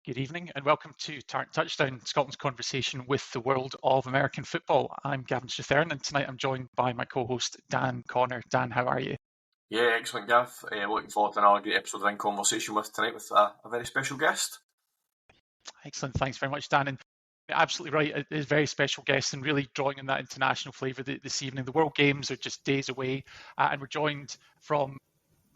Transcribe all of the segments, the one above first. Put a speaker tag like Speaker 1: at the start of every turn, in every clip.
Speaker 1: Good evening and welcome to Tartan Touchdown, Scotland's conversation with the world of American football. I'm Gavin Strathern and tonight I'm joined by my co-host Dan Connor. Dan, how are you?
Speaker 2: Yeah, excellent, Gav. Looking forward to another great episode of In Conversation with tonight with a very special guest.
Speaker 1: Excellent, thanks very much, Dan. And absolutely right, it is a very special guest and really drawing on that international flavour this evening. The World Games are just days away and we're joined from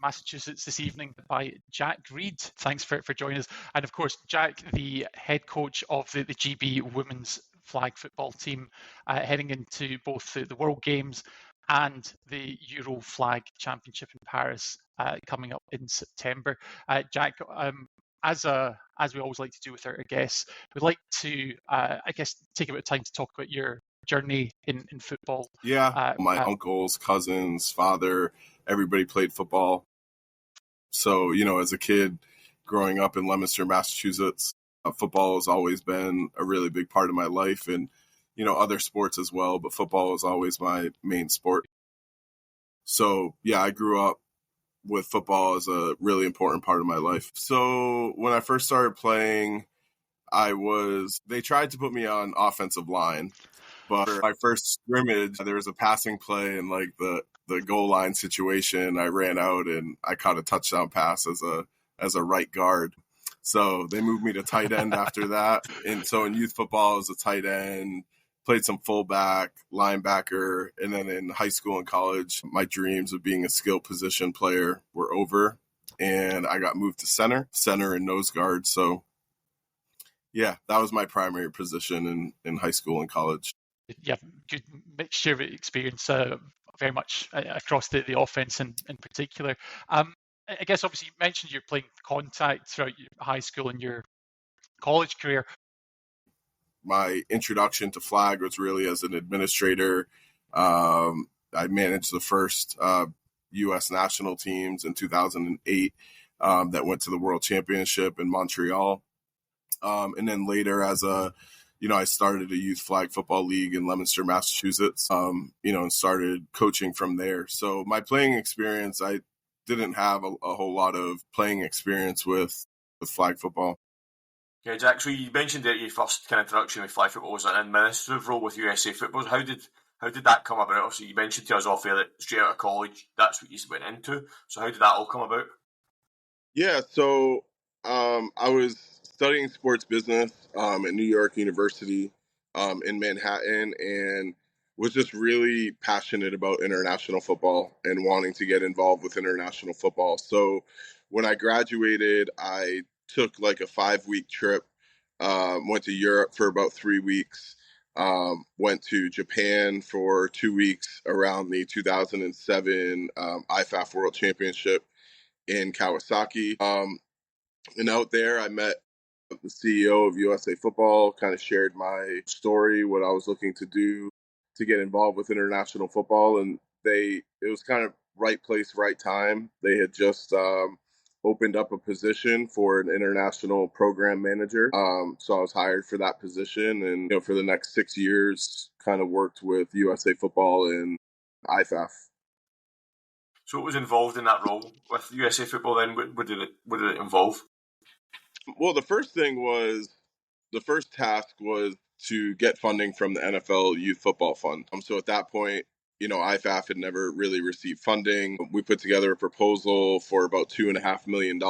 Speaker 1: Massachusetts this evening by Jack Reed. Thanks for joining us. And of course, Jack, the head coach of the GB women's flag football team, heading into both the World Games and the Euro Flag Championship in Paris coming up in September. Jack, as we always like to do with our guests, we'd like to, take a bit of time to talk about your journey in football.
Speaker 3: Yeah, my uncles, cousins, father, everybody played football. So, as a kid growing up in Leominster, Massachusetts, football has always been a really big part of my life and, other sports as well, but football is always my main sport. So, yeah, I grew up with football as a really important part of my life. So when I first started playing, they tried to put me on offensive line, but for my first scrimmage, there was a passing play and like the goal line situation. I ran out and I caught a touchdown pass as a right guard. So they moved me to tight end after that. And so in youth football, I was a tight end, played some fullback, linebacker, and then in high school and college, my dreams of being a skill position player were over, and I got moved to center and nose guard. So, yeah, that was my primary position in high school and college.
Speaker 1: Yeah, good mixture of experience, very much across the offense in particular. I guess obviously you mentioned you're playing contact throughout your high school and your college career.
Speaker 3: My introduction to flag was really as an administrator. I managed the first U.S. national teams in 2008 that went to the World Championship in Montreal. And then later I started a youth flag football league in Leominster, Massachusetts, and started coaching from there. So my playing experience, I didn't have a whole lot of playing experience with flag football.
Speaker 2: Yeah, Jack, so you mentioned that your first kind of introduction with flag football was an administrative role with USA Football. How did that come about? Obviously, you mentioned to us off air that straight out of college, that's what you went into. So how did that all come about?
Speaker 3: Yeah, so I was studying sports business at New York University in Manhattan and was just really passionate about international football and wanting to get involved with international football. So when I graduated, I took like a 5-week trip, went to Europe for about 3 weeks, went to Japan for 2 weeks around the 2007 IFAF World Championship in Kawasaki. And out there, I met the CEO of USA Football, kind of shared my story, what I was looking to do to get involved with international football. And it was kind of right place, right time. They had just opened up a position for an international program manager. So I was hired for that position. And, for the next 6 years, kind of worked with USA Football and IFAF.
Speaker 2: So what was involved in that role with USA Football then? What did it involve?
Speaker 3: Well, the first task was to get funding from the NFL Youth Football Fund. So at that point, IFAF had never really received funding. We put together a proposal for about $2.5 million,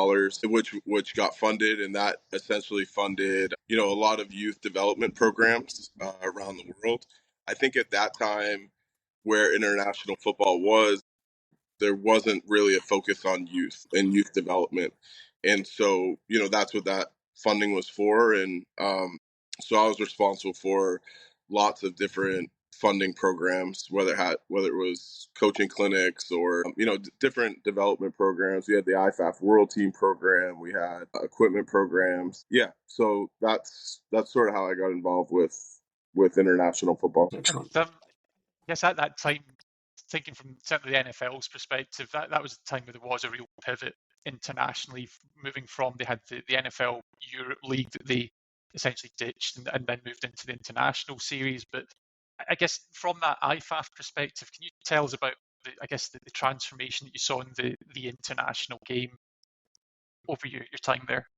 Speaker 3: which got funded, and that essentially funded, a lot of youth development programs around the world. I think at that time, where international football was, there wasn't really a focus on youth and youth development. And so, that's what that funding was for. And so I was responsible for lots of different funding programs, whether it was coaching clinics or, different development programs. We had the IFAF World Team program. We had equipment programs. Yeah. So that's sort of how I got involved with international football.
Speaker 1: Yes, at that time, thinking from certainly the NFL's perspective, that was the time where there was a real pivot internationally, moving from they had the NFL Europe League that they essentially ditched and then moved into the international series. But I guess from that IFAF perspective, can you tell us about the transformation that you saw in the international game over your time there?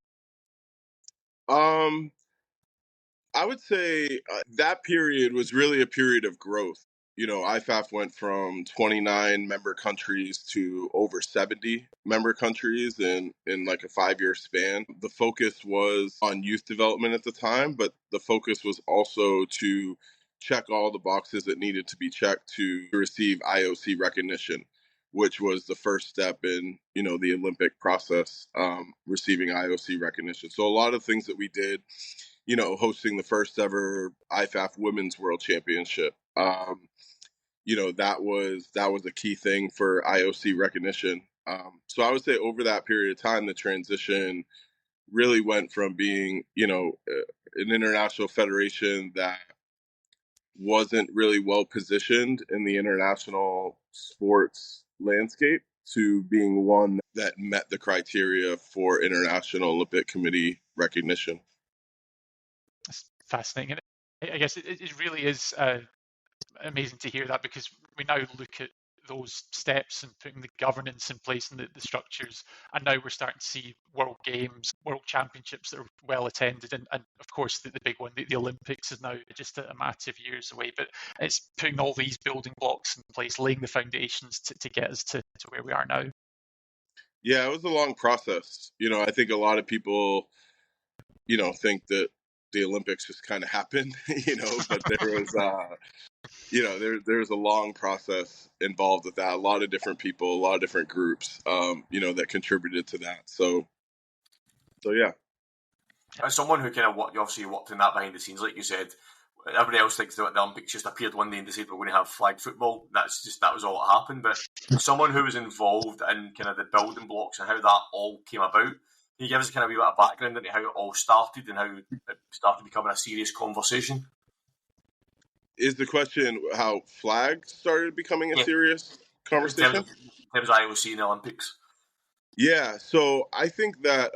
Speaker 3: I would say that period was really a period of growth. IFAF went from 29 member countries to over 70 member countries in like a 5-year span. The focus was on youth development at the time, but the focus was also to check all the boxes that needed to be checked to receive IOC recognition, which was the first step in, the Olympic process, receiving IOC recognition. So a lot of things that we did, hosting the first ever IFAF Women's World Championship. That was a key thing for IOC recognition. So I would say over that period of time, the transition really went from being, an international federation that wasn't really well positioned in the international sports landscape to being one that met the criteria for International Olympic Committee recognition.
Speaker 1: That's fascinating. And I guess it really is amazing to hear that, because we now look at those steps and putting the governance in place and the structures, and now we're starting to see world games, world championships that are well attended, and of course the big one, the Olympics, is now just a matter of years away. But it's putting all these building blocks in place, laying the foundations to get us to where we are now.
Speaker 3: Yeah, it was a long process. I think a lot of people, think that the Olympics just kind of happened, but there was there's a long process involved with that. A lot of different people, a lot of different groups, that contributed to that. So yeah.
Speaker 2: As someone who kind of obviously worked in that behind the scenes, like you said, everybody else thinks that the Olympics just appeared one day and decided we're going to have flag football. That was all that happened. But someone who was involved in kind of the building blocks and how that all came about, can you give us kind of a wee bit of background into how it all started and how it started becoming a serious conversation?
Speaker 3: Is the question how flag started becoming a serious conversation?
Speaker 2: In terms of IOC in the Olympics.
Speaker 3: Yeah, so I think that,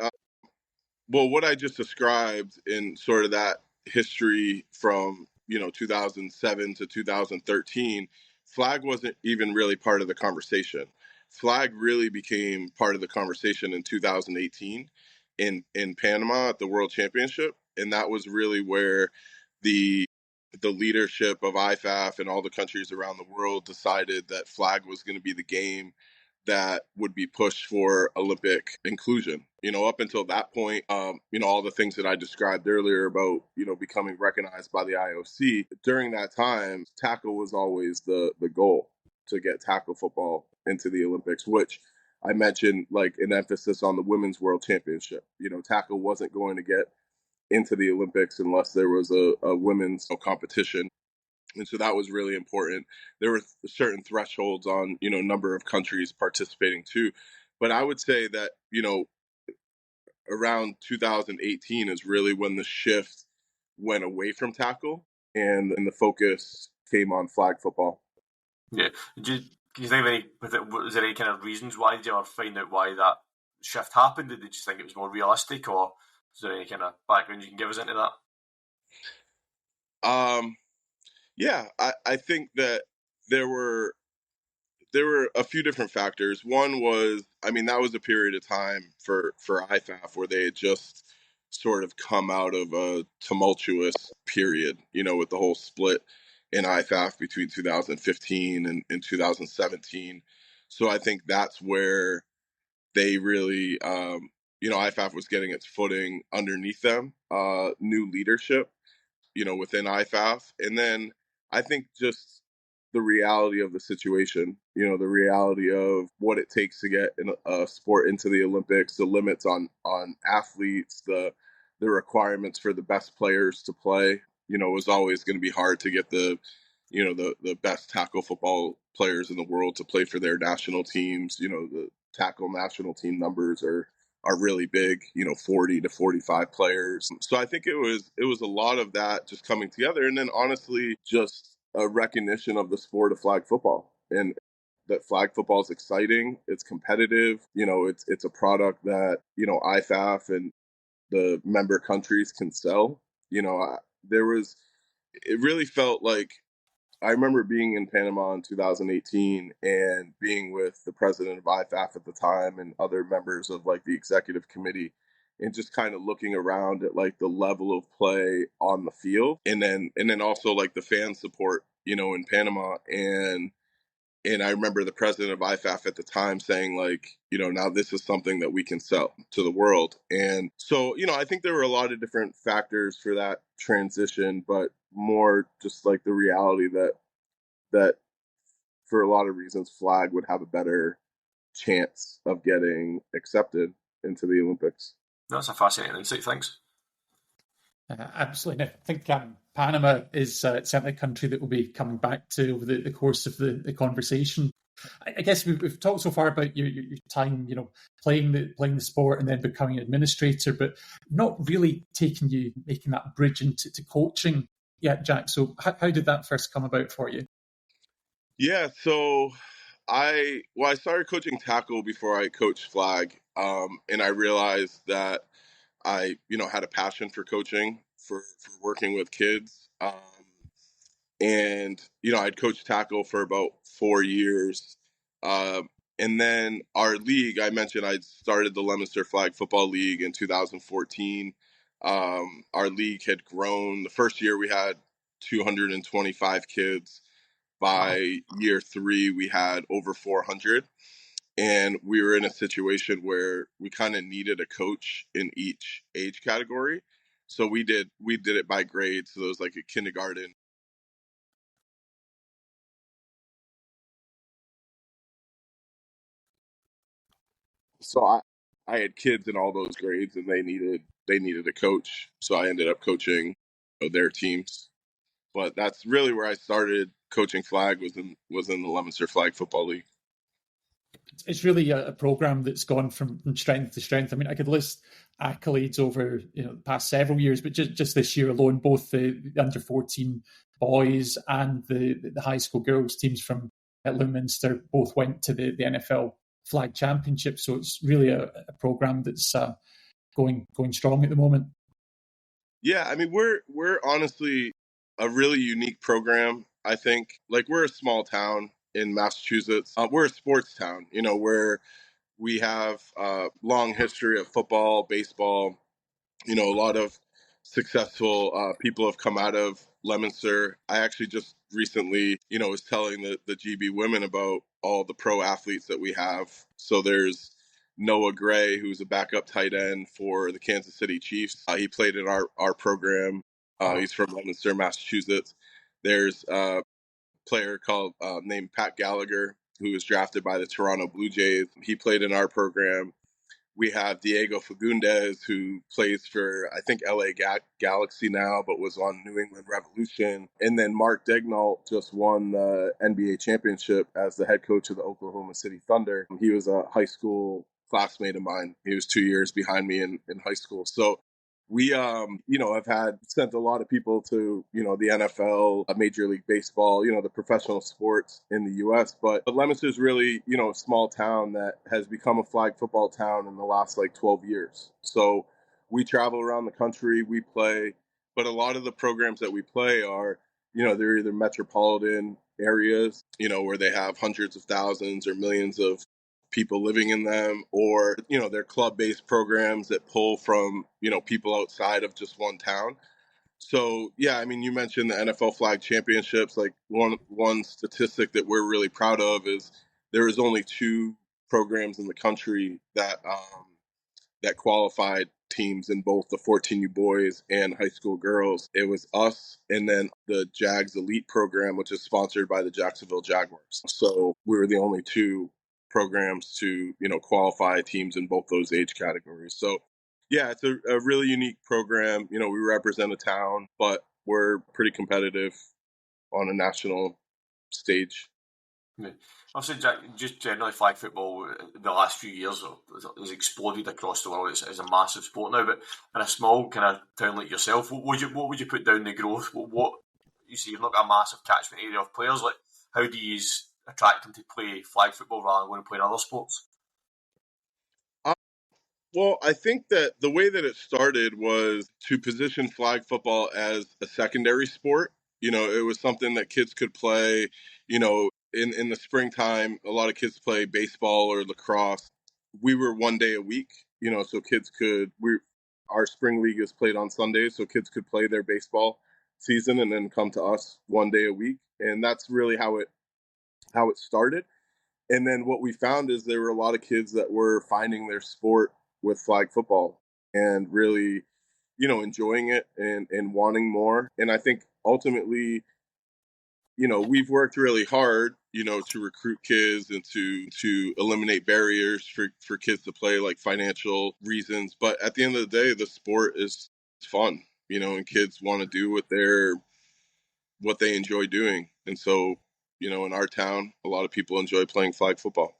Speaker 3: what I just described in sort of that history from, 2007 to 2013, flag wasn't even really part of the conversation. Flag really became part of the conversation in 2018 in Panama at the World Championship. And that was really where the leadership of IFAF and all the countries around the world decided that flag was going to be the game that would be pushed for Olympic inclusion. Up until that point, all the things that I described earlier about, becoming recognized by the IOC, during that time, tackle was always the goal, to get tackle football into the Olympics, which I mentioned like an emphasis on the Women's World Championship. Tackle wasn't going to get into the Olympics unless there was a women's competition. And so that was really important. There were certain thresholds on, number of countries participating too. But I would say that, around 2018 is really when the shift went away from tackle and the focus came on flag football.
Speaker 2: Yeah. Can you think of any, was there any kind of reasons why? Did you ever find out why that shift happened? Did you just think it was more realistic, or is there any kind of background you can give us into that?
Speaker 3: Yeah, I think that there were a few different factors. One was, that was a period of time for IFAF where they had just sort of come out of a tumultuous period, with the whole split in IFAF between 2015 and 2017. So I think that's where they really, IFAF was getting its footing underneath them, new leadership, within IFAF. And then I think just the reality of the situation, the reality of what it takes to get a sport into the Olympics, the limits on athletes, the requirements for the best players to play, was always going to be hard to get the best tackle football players in the world to play for their national teams. The tackle national team numbers are really big, 40 to 45 players. So I think it was a lot of that just coming together. And then honestly, just a recognition of the sport of flag football, and that flag football is exciting. It's competitive. It's a product that, IFAF and the member countries can sell. It really felt like, I remember being in Panama in 2018 and being with the president of IFAF at the time and other members of like the executive committee. and just kind of looking around at like the level of play on the field, and then also like the fan support, in Panama. And I remember the president of IFAF at the time saying, like, now this is something that we can sell to the world. And so, I think there were a lot of different factors for that transition, but more just like the reality that for a lot of reasons, flag would have a better chance of getting accepted into the Olympics.
Speaker 2: That's a fascinating insight. Thanks.
Speaker 1: Absolutely. I think Panama is certainly a country that we'll be coming back to over the course of the conversation. I guess we've talked so far about your time, playing the sport and then becoming an administrator, but not really making that bridge into coaching yet, Jack. So how did that first come about for you?
Speaker 3: Yeah, so I started coaching tackle before I coached flag, and I realized that I had a passion for coaching, for working with kids, and I'd coached tackle for about 4 years, and then our league, I mentioned I'd started the Leominster Flag Football League in 2014. Our league had grown. The first year we had 225 kids. By year 3, we had over 400. And we were in a situation where we kind of needed a coach in each age category. So we did it by grade. So there was like a kindergarten. So I had kids in all those grades, and they needed a coach. So I ended up coaching their teams. But that's really where I started coaching flag, was in the Leominster Flag Football League.
Speaker 1: It's really a program that's gone from strength to strength. I mean, I could list accolades over the past several years, but just this year alone, both the under 14 boys and the high school girls teams from Leominster both went to the NFL Flag Championship. So it's really a program that's going strong at the moment.
Speaker 3: Yeah, I mean, we're honestly a really unique program. I think, like, we're a small town in Massachusetts. We're a sports town, where we have a long history of football, baseball. A lot of successful people have come out of Leominster. I actually just recently, was telling the GB women about all the pro athletes that we have. So there's Noah Gray, who's a backup tight end for the Kansas City Chiefs. He played in our program. He's from Leominster, Massachusetts. There's a player named Pat Gallagher, who was drafted by the Toronto Blue Jays. He played in our program. We have Diego Fagundes, who plays for, I think, LA Galaxy now, but was on New England Revolution. And then Mark Daignault just won the NBA championship as the head coach of the Oklahoma City Thunder. He was a high school classmate of mine. He was 2 years behind me in high school. So we, have sent a lot of people to, the NFL, Major League Baseball, the professional sports in the U.S. But Leominster is really, a small town that has become a flag football town in the last 12 years. So we travel around the country, we play, but a lot of the programs that we play are, they're either metropolitan areas, where they have hundreds of thousands or millions of people living in them, or they're club-based programs that pull from people outside of just one town. So yeah, I mean, you mentioned the NFL Flag Championships. Like one statistic that we're really proud of is there is only 2 programs in the country that qualified teams in both the 14U boys and high school girls. It was us, and then the Jags Elite program, which is sponsored by the Jacksonville Jaguars. So we were the only 2 programs to qualify teams in both those age categories. So yeah, it's a really unique program. We represent a town, but we're pretty competitive on a national stage.
Speaker 2: Obviously, Jack, just generally flag football the last few years has exploded across the world. It's a massive sport now, but in a small kind of town like yourself, what would you put down the growth? What you see, you've not got a massive catchment area of players. Like, how do you attract them to play flag football rather than going to play in other sports?
Speaker 3: Well, I think that the way that it started was to position flag football as a secondary sport. It was something that kids could play. In the springtime, a lot of kids play baseball or lacrosse. We were 1 day a week, so kids could. our spring league is played on Sundays, so kids could play their baseball season and then come to us one day a week. And that's really how it started. And then what we found is there were a lot of kids that were finding their sport with flag football and really, enjoying it and wanting more. And I think ultimately, we've worked really hard, to recruit kids and to eliminate barriers for kids to play, like financial reasons. But at the end of the day, the sport is fun, and kids want to do what they enjoy doing. And so, in our town, a lot of people enjoy playing flag football.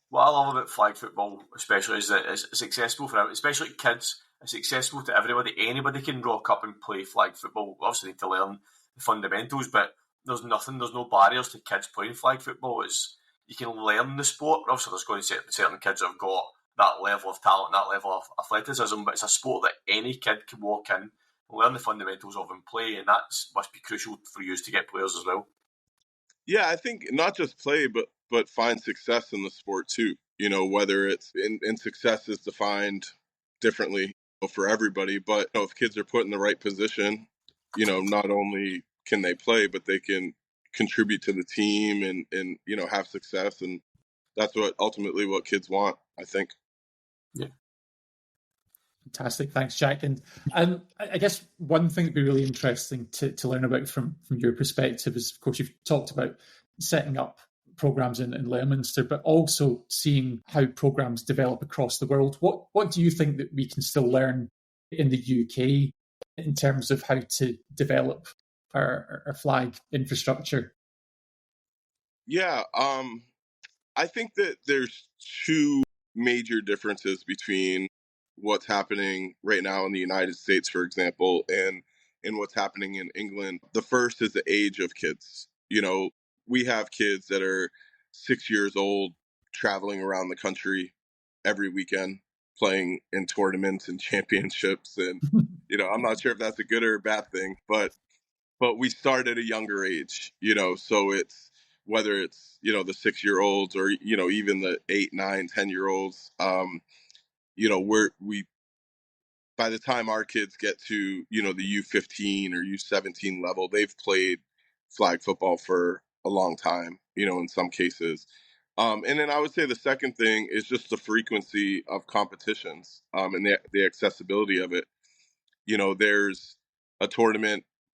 Speaker 2: What I love about flag football, especially, is that it's accessible for, especially kids. It's accessible to everybody. Anybody can rock up and play flag football. Obviously, need to learn the fundamentals, but there's no barriers to kids playing flag football. You can learn the sport. Obviously, there's going to be certain kids that have got that level of talent, that level of athleticism, but it's a sport that any kid can walk in, learn the fundamentals of and play, and that must be crucial for you to get players as well.
Speaker 3: Yeah, I think not just play, but find success in the sport too. Whether it's in success is defined differently for everybody, but if kids are put in the right position, not only can they play, but they can contribute to the team and have success, and that's ultimately what kids want, I think.
Speaker 2: Yeah.
Speaker 1: Fantastic. Thanks, Jack. And I guess one thing that'd be really interesting to learn about from your perspective is, of course, you've talked about setting up programs in Leominster, but also seeing how programs develop across the world. What do you think that we can still learn in the UK in terms of how to develop our flag infrastructure?
Speaker 3: Yeah, I think that there's two major differences between what's happening right now in the United States, for example, and what's happening in England. The first is the age of kids. We have kids that are 6 years old traveling around the country every weekend, playing in tournaments and championships. And, I'm not sure if that's a good or a bad thing, but we start at a younger age, so it's, whether it's, the 6-year-olds or, even the 8, 9, 10-year-olds, we by the time our kids get to, the U15 or U17 level, they've played flag football for a long time, in some cases. And then I would say the second thing is just the frequency of competitions, and the accessibility of it. There's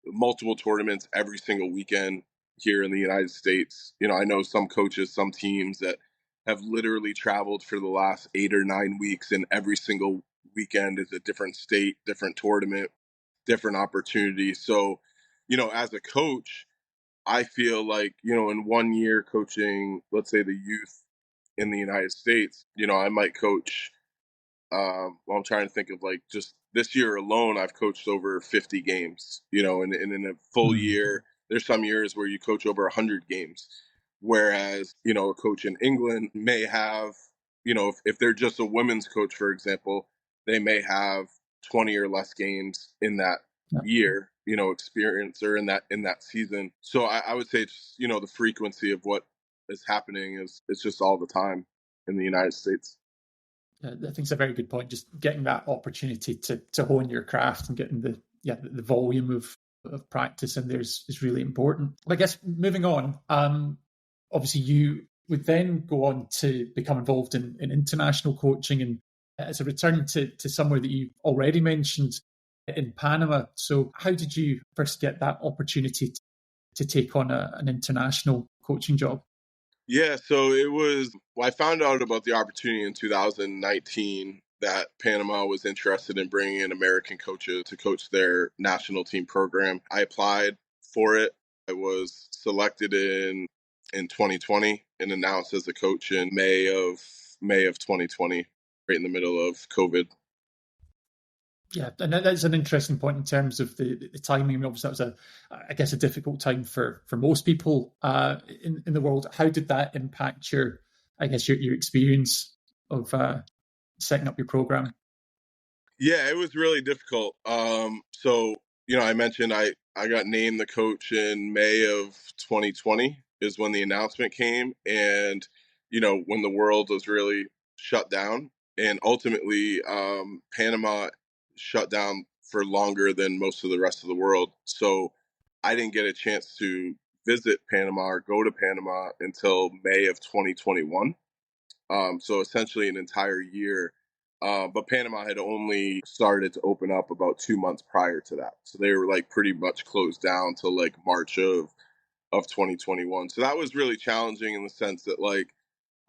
Speaker 3: multiple tournaments every single weekend here in the United States. I know some coaches, some teams that have literally traveled for the last 8 or 9 weeks, and every single weekend is a different state, different tournament, different opportunity. So, as a coach, I feel like, in 1 year coaching, let's say the youth in the United States, I might coach, I'm trying to think of, like, just this year alone, I've coached over 50 games, and in a full year, there's some years where you coach over 100 games. Whereas, a coach in England may have, if they're just a women's coach, for example, they may have 20 or less games in that year, experience, or in that season. So I would say it's, the frequency of what is happening it's just all the time in the United States.
Speaker 1: I think it's a very good point. Just getting that opportunity to hone your craft and getting the volume of practice in there is really important. I guess moving on, obviously you would then go on to become involved in international coaching, and as a return to somewhere that you already mentioned in Panama. So how did you first get that opportunity to take on an international coaching job?
Speaker 3: Yeah, so I found out about the opportunity in 2019 that Panama was interested in bringing in American coaches to coach their national team program. I applied for it. I was selected in 2020 and announced as a coach in May of 2020, right in the middle of COVID.
Speaker 1: Yeah, and that's an interesting point in terms of the timing. I mean, obviously, that was a difficult time for most people in the world. How did that impact your experience of setting up your program?
Speaker 3: Yeah, it was really difficult. So, I mentioned I got named the coach in May of 2020 is when the announcement came, and when the world was really shut down, and ultimately Panama shut down for longer than most of the rest of the world. So I didn't get a chance to visit Panama or go to Panama until May of 2021. So essentially an entire year. But Panama had only started to open up about 2 months prior to that. So they were like pretty much closed down till like March of 2021. So that was really challenging in the sense that like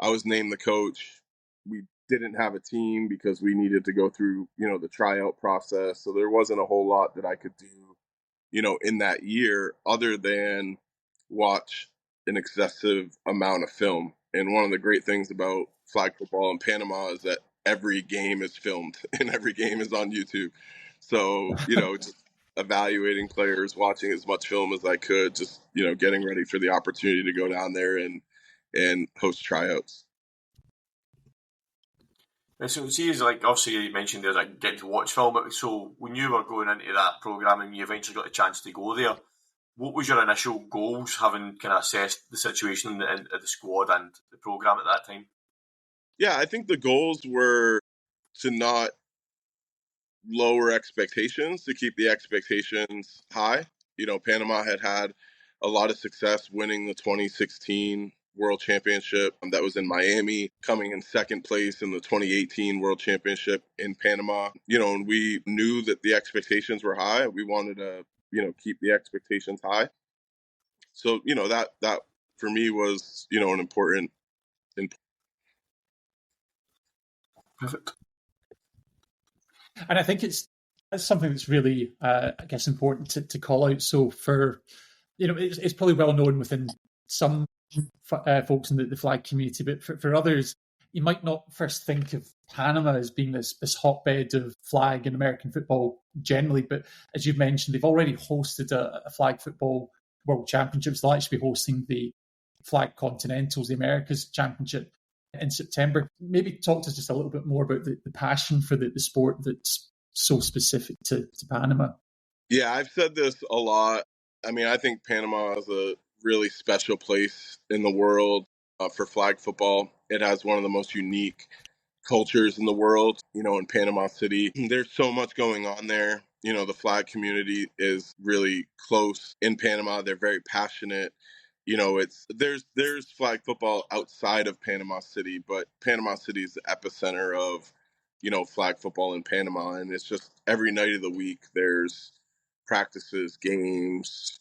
Speaker 3: I was named the coach. We didn't have a team because we needed to go through, the tryout process. So there wasn't a whole lot that I could do, in that year other than watch an excessive amount of film. And one of the great things about flag football in Panama is that every game is filmed and every game is on YouTube. So, just evaluating players, watching as much film as I could, just, getting ready for the opportunity to go down there and host tryouts.
Speaker 2: So see, like obviously you mentioned there's like getting to watch film. So when you were going into that program and you eventually got the chance to go there, what was your initial goals, having kind of assessed the situation in the squad and the program at that time?
Speaker 3: Yeah, I think the goals were to not lower expectations, to keep the expectations high. Panama had a lot of success winning the 2016 World Championship that was in Miami, coming in second place in the 2018 World Championship in Panama. And we knew that the expectations were high. We wanted to, keep the expectations high. So, that for me was, an important.
Speaker 2: Perfect.
Speaker 1: And I think it's something that's really, I guess, important to call out. So for, it's probably well known within some folks in the flag community, but for others, you might not first think of Panama as being this hotbed of flag and American football generally. But as you've mentioned, they've already hosted a flag football world championships. They'll actually be hosting the flag continentals, the Americas championship in September. Maybe talk to us just a little bit more about the passion for the sport that's so specific to Panama.
Speaker 3: Yeah, I've said this a lot. I mean, I think Panama is a really special place in the world for flag football. It has one of the most unique cultures in the world, in Panama City. There's so much going on there. The flag community is really close in Panama. They're very passionate. There's flag football outside of Panama City, but Panama City is the epicenter of, flag football in Panama. And it's just every night of the week, there's practices, games,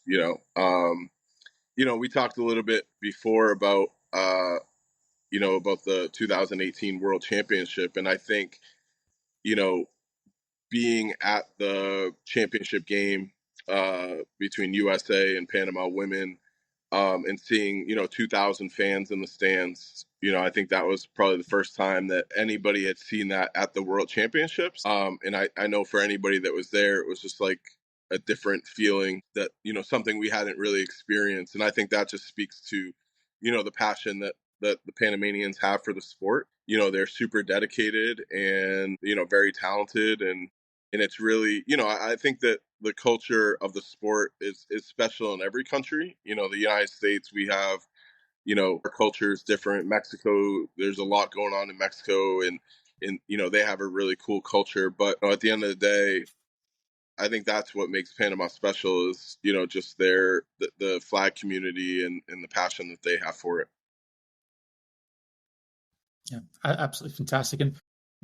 Speaker 3: we talked a little bit before about, about the 2018 World Championship. And I think, being at the championship game between USA and Panama women, and seeing, 2,000 fans in the stands, I think that was probably the first time that anybody had seen that at the World Championships. And I know for anybody that was there, it was just like a different feeling that, something we hadn't really experienced. And I think that just speaks to, the passion that the Panamanians have for the sport. They're super dedicated and, very talented. And it's really, I think that the culture of the sport is special in every country. The United States, we have, our culture is different. Mexico, there's a lot going on in Mexico, and they have a really cool culture. But at the end of the day, I think that's what makes Panama special is, just the flag community and the passion that they have for it.
Speaker 1: Yeah, absolutely fantastic. And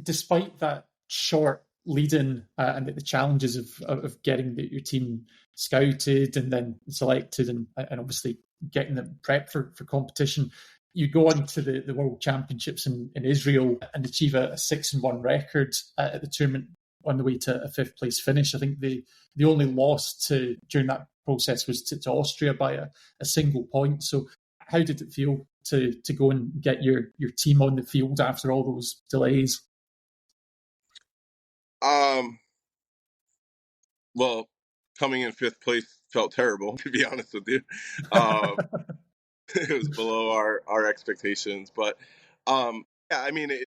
Speaker 1: despite that short lead-in and the challenges of getting your team scouted and then selected and obviously getting them prepped for competition, you go on to the World Championships in Israel and achieve a 6-1 record at the tournament on the way to a 5th place finish. I think the only loss during that process was to Austria by a single point. So how did it feel to go and get your team on the field after all those delays?
Speaker 3: Well, coming in 5th place felt terrible, to be honest with you. It was below our expectations, but yeah, I mean, it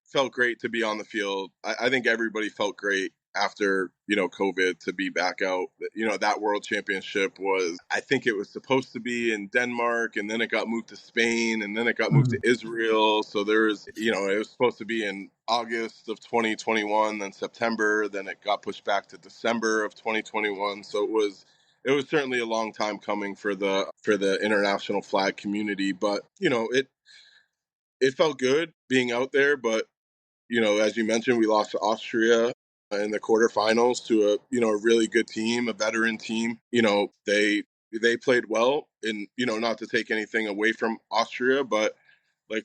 Speaker 3: felt great to be on the field. I think everybody felt great. after, COVID to be back out. That World Championship was, I think it was supposed to be in Denmark, and then it got moved to Spain, and then it got moved to Israel. So it was supposed to be in August of 2021, then September, then it got pushed back to December of 2021. So it was certainly a long time coming for the international flag community, but it felt good being out there. But as you mentioned, we lost to Austria in the quarterfinals to a really good team, a veteran team. They played well, and not to take anything away from Austria, but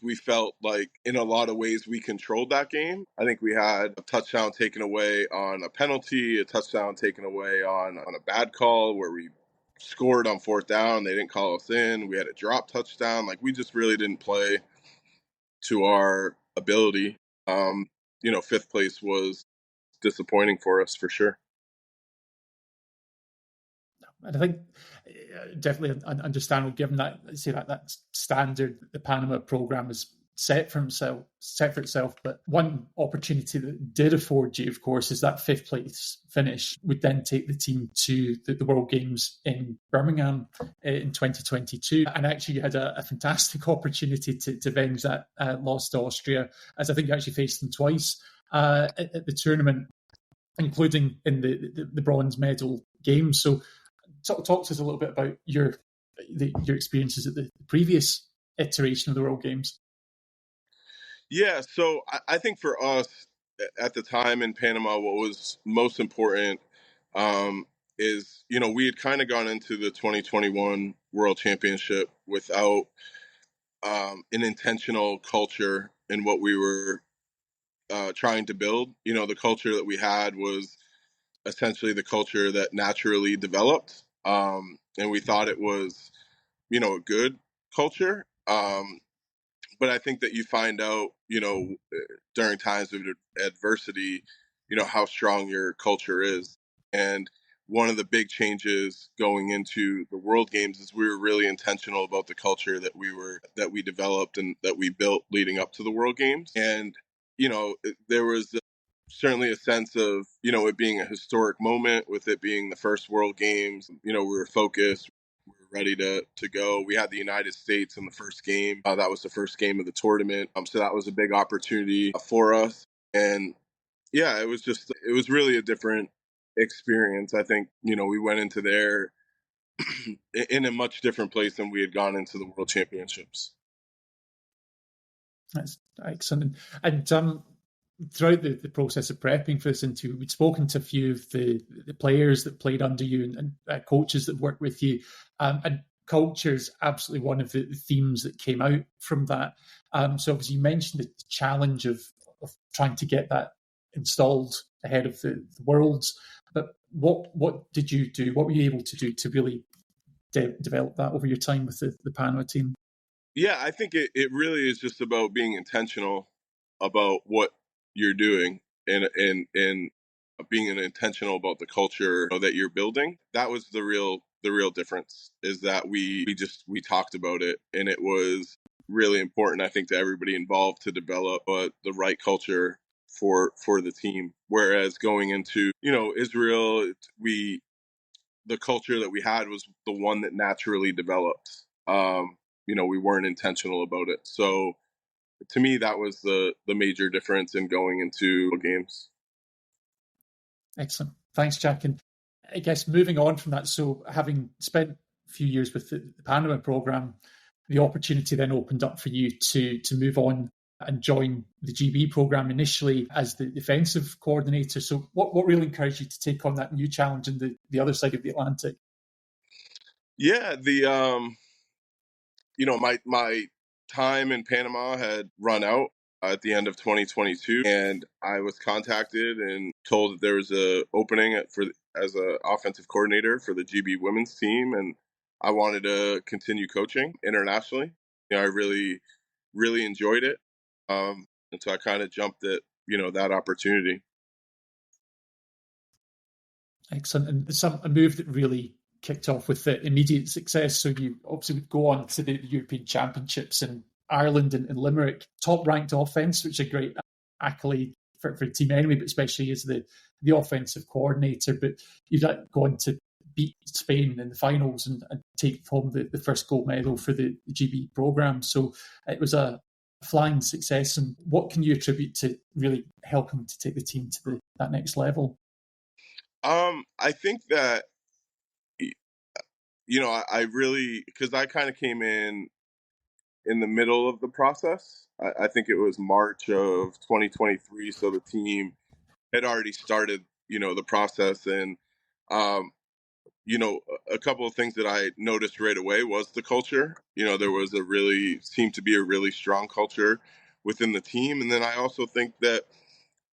Speaker 3: we felt like in a lot of ways we controlled that game. I think we had a touchdown taken away on a penalty, a touchdown taken away on a bad call where we scored on fourth down. They didn't call us in. We had a drop touchdown. We just really didn't play to our ability. Fifth place was disappointing for us for sure.
Speaker 1: And I think definitely understandable, given that that standard the Panama program is set for itself. But one opportunity that did afford you, of course, is that fifth place finish would then take the team to the World Games in Birmingham in 2022. And actually, you had a fantastic opportunity to avenge that loss to Austria, as I think you actually faced them twice at the tournament, including in the bronze medal game. So talk to us a little bit about your experiences at the previous iteration of the World Games.
Speaker 3: Yeah, so I think for us at the time in Panama, what was most important is, we had kind of gone into the 2021 World Championship without an intentional culture in what we were trying to build. The culture that we had was essentially the culture that naturally developed. And we thought it was, a good culture. But I think that you find out, during times of adversity, how strong your culture is. And one of the big changes going into the World Games is we were really intentional about the culture that we developed and that we built leading up to the World Games. And, there was certainly a sense of, it being a historic moment, with it being the first World Games. We were focused. We were ready to go. We had the United States in the first game. That was the first game of the tournament. So that was a big opportunity for us. And yeah, it was really a different experience. I think, we went into there in a much different place than we had gone into the World Championships.
Speaker 1: That's excellent. And throughout the process of prepping for this interview, we'd spoken to a few of the players that played under you and coaches that worked with you. And culture is absolutely one of the themes that came out from that. So obviously you mentioned the challenge of trying to get that installed ahead of the Worlds. But what did you do? What were you able to do to really develop that over your time with the Panama team?
Speaker 3: Yeah, I think it really is just about being intentional about what you're doing and being intentional about the culture that you're building. That was the real difference, is that we talked about it, and it was really important, I think, to everybody involved to develop the right culture for the team. Whereas going into Israel, the culture that we had was the one that naturally developed. We weren't intentional about it. So to me, that was the major difference in going into games.
Speaker 1: Excellent. Thanks, Jack. And I guess moving on from that, so having spent a few years with the Panama program, the opportunity then opened up for you to move on and join the GB program initially as the defensive coordinator. So what really encouraged you to take on that new challenge in the other side of the Atlantic?
Speaker 3: Yeah, my time in Panama had run out at the end of 2022, and I was contacted and told that there was a opening as an offensive coordinator for the GB women's team, and I wanted to continue coaching internationally. I really, really enjoyed it, and so I kind of jumped at that opportunity.
Speaker 1: Excellent, and a move that really kicked off with the immediate success. So you obviously would go on to the European Championships in Ireland and Limerick, top-ranked offence, which is a great accolade for Team Enemy, but especially as the
Speaker 4: the offensive coordinator, but you've gone to beat Spain in the finals and take home the first gold medal for the GB program. So it was a flying success. And what can you attribute to really helping to take the team to that next level?
Speaker 3: I think that, I really, because I kind of came in the middle of the process. I think it was March of 2023, so the team had already started, the process. And a couple of things that I noticed right away was the culture. There was seemed to be a really strong culture within the team. And then I also think that,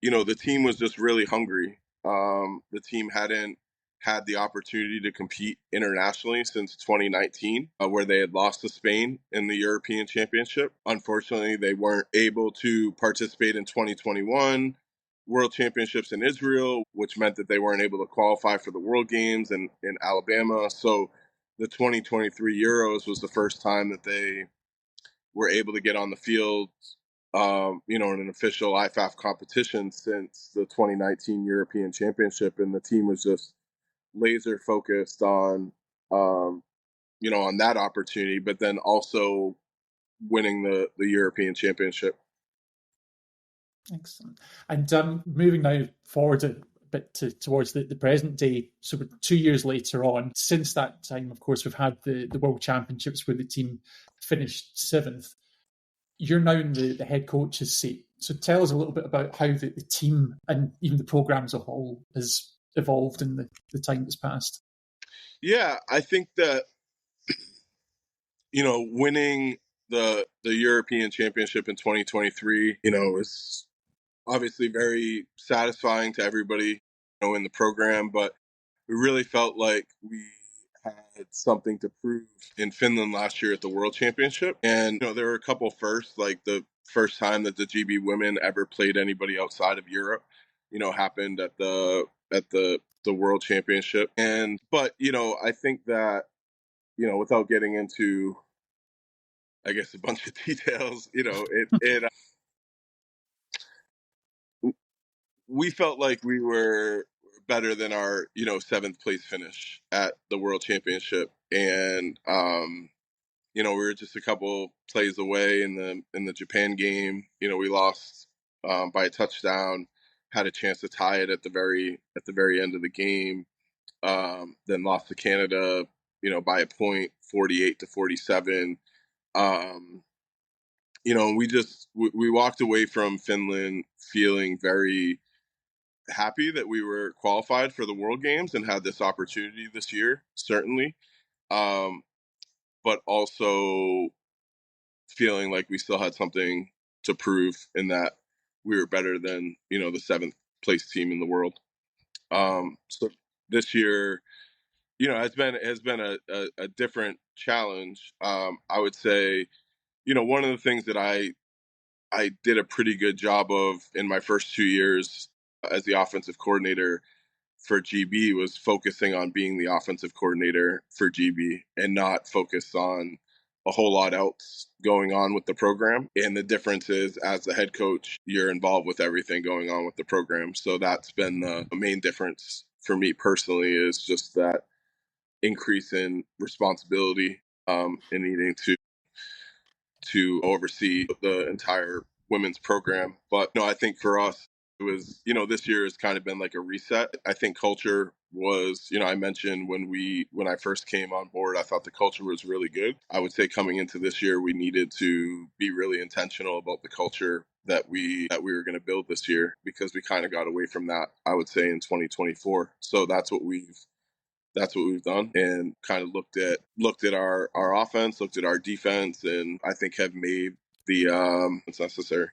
Speaker 3: the team was just really hungry. The team hadn't had the opportunity to compete internationally since 2019, where they had lost to Spain in the European Championship. Unfortunately, they weren't able to participate in 2021 World Championships in Israel, which meant that they weren't able to qualify for the World Games in Alabama. So the 2023 Euros was the first time that they were able to get on the field, in an official IFAF competition since the 2019 European Championship. And the team was just laser focused on, on that opportunity, but then also winning the European Championship.
Speaker 4: Excellent. And moving now forward a bit towards the present day, so we're 2 years later on. Since that time, of course, we've had the World Championships where the team finished 7th. You're now in the head coach's seat. So tell us a little bit about how the team and even the program as a whole has evolved in the time that's passed.
Speaker 3: Yeah, I think that, winning the European Championship in 2023, was obviously very satisfying to everybody, in the program, but we really felt like we had something to prove in Finland last year at the World Championship. And, there were a couple firsts, like the first time that the GB women ever played anybody outside of Europe, happened at the World Championship. But I think that, without getting into, I guess, a bunch of details, we felt like we were better than our, 7th place finish at the World Championship. And, we were just a couple plays away in the Japan game. We lost by a touchdown, had a chance to tie it at the very end of the game. Then lost to Canada, by a point, 48-47. We walked away from Finland feeling very happy that we were qualified for the World Games and had this opportunity this year, certainly. But also feeling like we still had something to prove in that we were better than, the 7th place team in the world. So this year, has been a different challenge. I would say, one of the things that I did a pretty good job of in my first 2 years as the offensive coordinator for GB was focusing on being the offensive coordinator for GB and not focus on a whole lot else going on with the program. And the difference is, as the head coach, you're involved with everything going on with the program. So that's been the main difference for me personally, is just that increase in responsibility and needing to oversee the entire women's program. But I think for us, it was, this year has kind of been like a reset. I think culture was, I mentioned when I first came on board, I thought the culture was really good. I would say coming into this year, we needed to be really intentional about the culture that we were going to build this year, because we kind of got away from that, I would say, in 2024. So that's what we've done, and kind of looked at our offense, looked at our defense, and I think have made the it's necessary.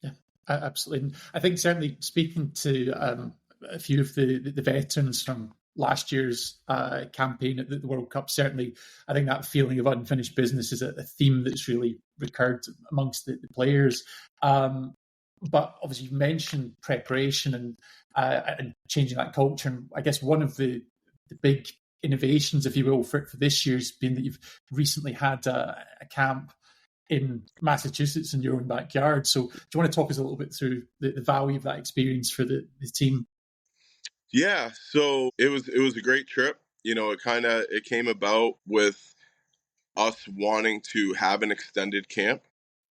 Speaker 4: Yeah, absolutely. And I think certainly speaking to a few of the veterans from last year's campaign at the World Cup, certainly I think that feeling of unfinished business is a theme that's really recurred amongst the players. But obviously you mentioned preparation and changing that culture. And I guess one of the big innovations, if you will, for this year's been that you've recently had a camp in Massachusetts in your own backyard. So do you want to talk us a little bit through the value of that experience for the team?
Speaker 3: Yeah, so it was a great trip. It came about with us wanting to have an extended camp.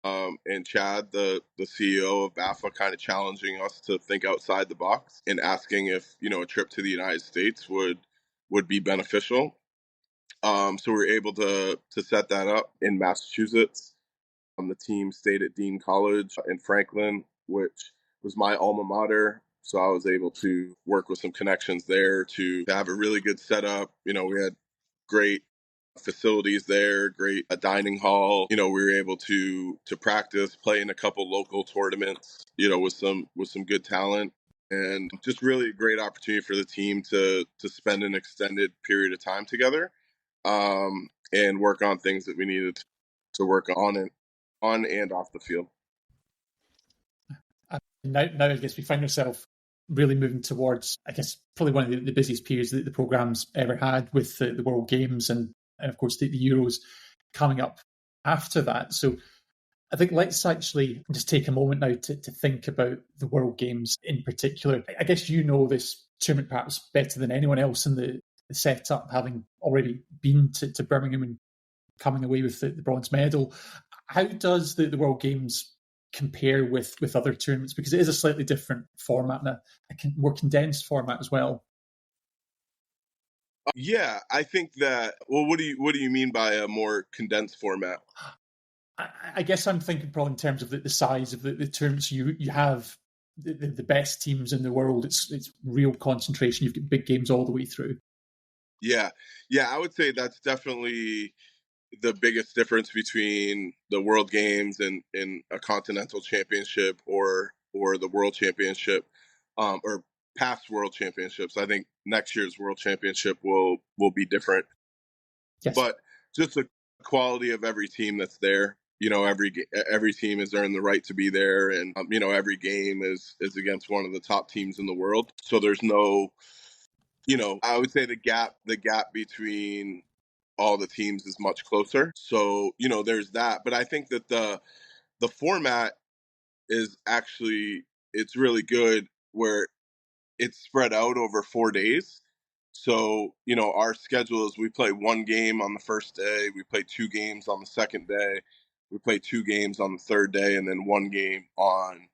Speaker 3: And Chad, the CEO of BAFA, kind of challenging us to think outside the box and asking if a trip to the United States would be beneficial. So we were able to set that up in Massachusetts. The team stayed at Dean College in Franklin, which was my alma mater. So I was able to work with some connections there to have a really good setup. We had great facilities there, great a dining hall. We were able to practice, play in a couple local tournaments, with some good talent, and just really a great opportunity for the team to spend an extended period of time together, and work on things that we needed to work on and off the field.
Speaker 4: Now I guess we find ourselves really moving towards, I guess, probably one of the busiest periods that the programme's ever had, with the World Games and of course the Euros coming up after that. So I think let's actually just take a moment now to think about the World Games in particular. I guess you know this tournament perhaps better than anyone else in the setup, having already been to Birmingham and coming away with the bronze medal. How does the World Games compare with other tournaments? Because it is a slightly different format and a more condensed format as well.
Speaker 3: Yeah, I think that. Well, what do you mean by a more condensed format?
Speaker 4: I guess I'm thinking probably in terms of the size of the tournaments. You have the best teams in the world. It's real concentration. You've got big games all the way through.
Speaker 3: Yeah, I would say that's definitely the biggest difference between the World Games and a continental championship or the World Championship, or past World Championships. I think next year's World Championship will be different.
Speaker 4: Yes.
Speaker 3: But just the quality of every team that's there. Every team has earned the right to be there, and every game is against one of the top teams in the world. So there's no, I would say the gap between all the teams is much closer. So, there's that. But I think that the format is actually, it's really good where it's spread out over 4 days. So, our schedule is we play one game on the first day, we play 2 games on the second day, we play 2 games on the third day, and then 1 game on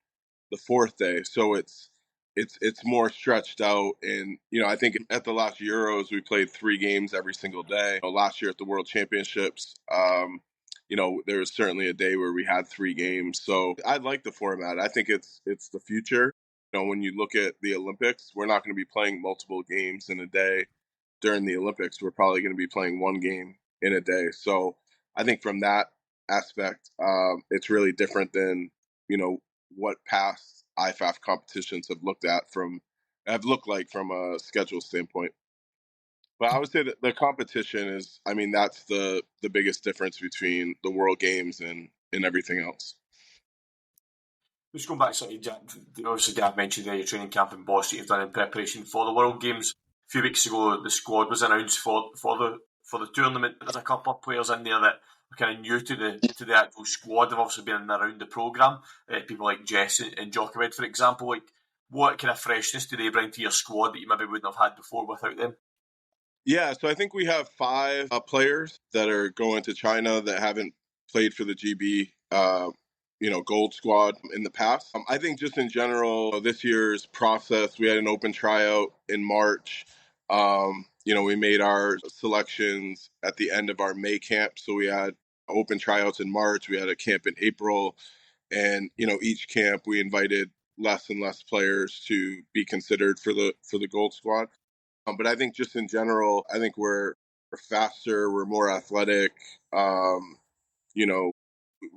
Speaker 3: the fourth day. So it's more stretched out. And I think at the last Euros we played 3 games every single day. Last year at the World Championships, there was certainly a day where we had 3 games. So I like the format. I think it's the future. When you look at the Olympics, we're not going to be playing multiple games in a day during the Olympics. We're probably going to be playing 1 game in a day. So I think from that aspect, it's really different than what past IFAF competitions have looked like from a schedule standpoint. But I would say that the competition is, that's the biggest difference between the World Games and everything else.
Speaker 2: Just going back to something, Jack, obviously Gav mentioned your training camp in Boston you've done in preparation for the World Games. A few weeks ago, the squad was announced for the tournament. There's a couple of players in there that are kind of new to the actual squad. They've obviously been around the programme. People like Jess and Djokovic, for example. Like, what kind of freshness do they bring to your squad that you maybe wouldn't have had before without them?
Speaker 3: Yeah, so I think we have 5 players that are going to China that haven't played for the GB Gold Squad in the past. I think just in general, this year's process, we had an open tryout in March. We made our selections at the end of our May camp. So we had open tryouts in March. We had a camp in April. And, each camp we invited less and less players to be considered for the Gold Squad. But I think just in general, I think we're faster, we're more athletic. We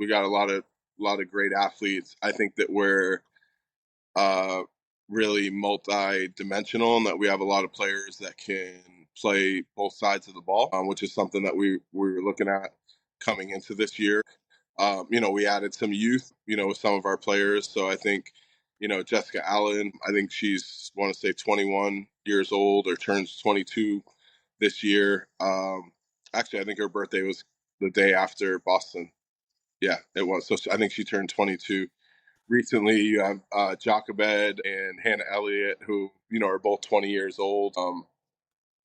Speaker 3: got a lot of great athletes. I think that we're really multi-dimensional and that we have a lot of players that can play both sides of the ball, which is something that we were looking at coming into this year. We added some youth, with some of our players. So I think, Jessica Allen, I think she's, 21 years old or turns 22 this year. Actually, I think her birthday was the day after Boston. Yeah, it was. So I think she turned 22. recently you have Jochebed and Hannah Elliott, who, are both 20 years old.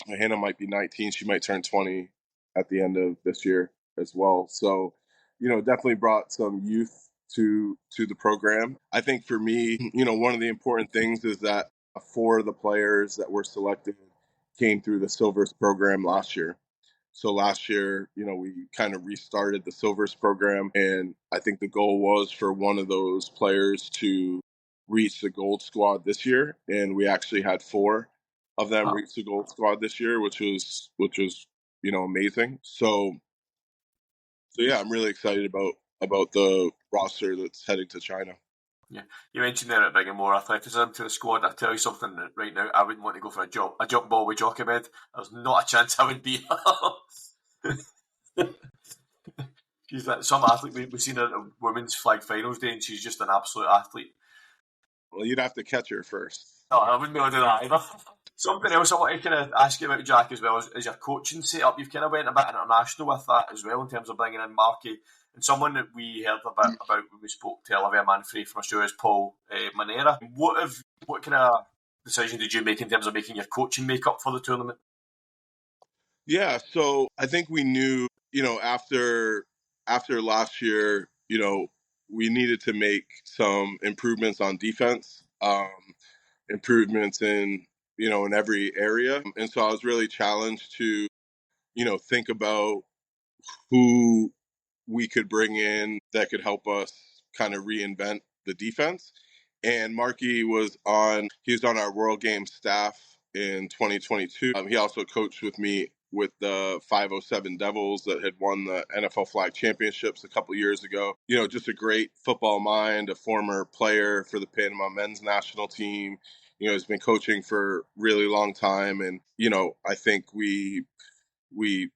Speaker 3: Hannah might be 19. She might turn 20 at the end of this year as well. So, definitely brought some youth to the program. I think for me, one of the important things is that 4 of the players that were selected came through the Silvers program last year. So last year, we kind of restarted the Silvers program, and I think the goal was for one of those players to reach the Gold Squad this year, and we actually had 4 of them reach the Gold Squad this year, which was amazing. So yeah, I'm really excited about the roster that's heading to China.
Speaker 2: Yeah, you mentioned there at bringing more athleticism to the squad. I tell you something right now, I wouldn't want to go for a jump ball with Jochebed. There's not a chance I would be. She's like some athlete. We've seen her at the women's flag finals day, and she's just an absolute athlete.
Speaker 3: Well, you'd have to catch her first.
Speaker 2: No, I wouldn't be able to do that either. Something else I want to kind of ask you about, Jack, as well, is your coaching setup. You've kind of went a bit international with that as well in terms of bringing in Marky. And someone that we heard a bit about when we spoke to Olivia Manfrey from Australia is Paul Manera. What kind of decision did you make in terms of making your coaching makeup for the tournament?
Speaker 3: Yeah, so I think we knew, after last year, we needed to make some improvements on defense, improvements in every area. And so I was really challenged to, think about who we could bring in that could help us kind of reinvent the defense. And Marky was on our World Games staff in 2022. He also coached with me with the 507 Devils that had won the NFL Flag Championships a couple years ago. Just a great football mind, a former player for the Panama men's national team. He's been coaching for a really long time. And, I think we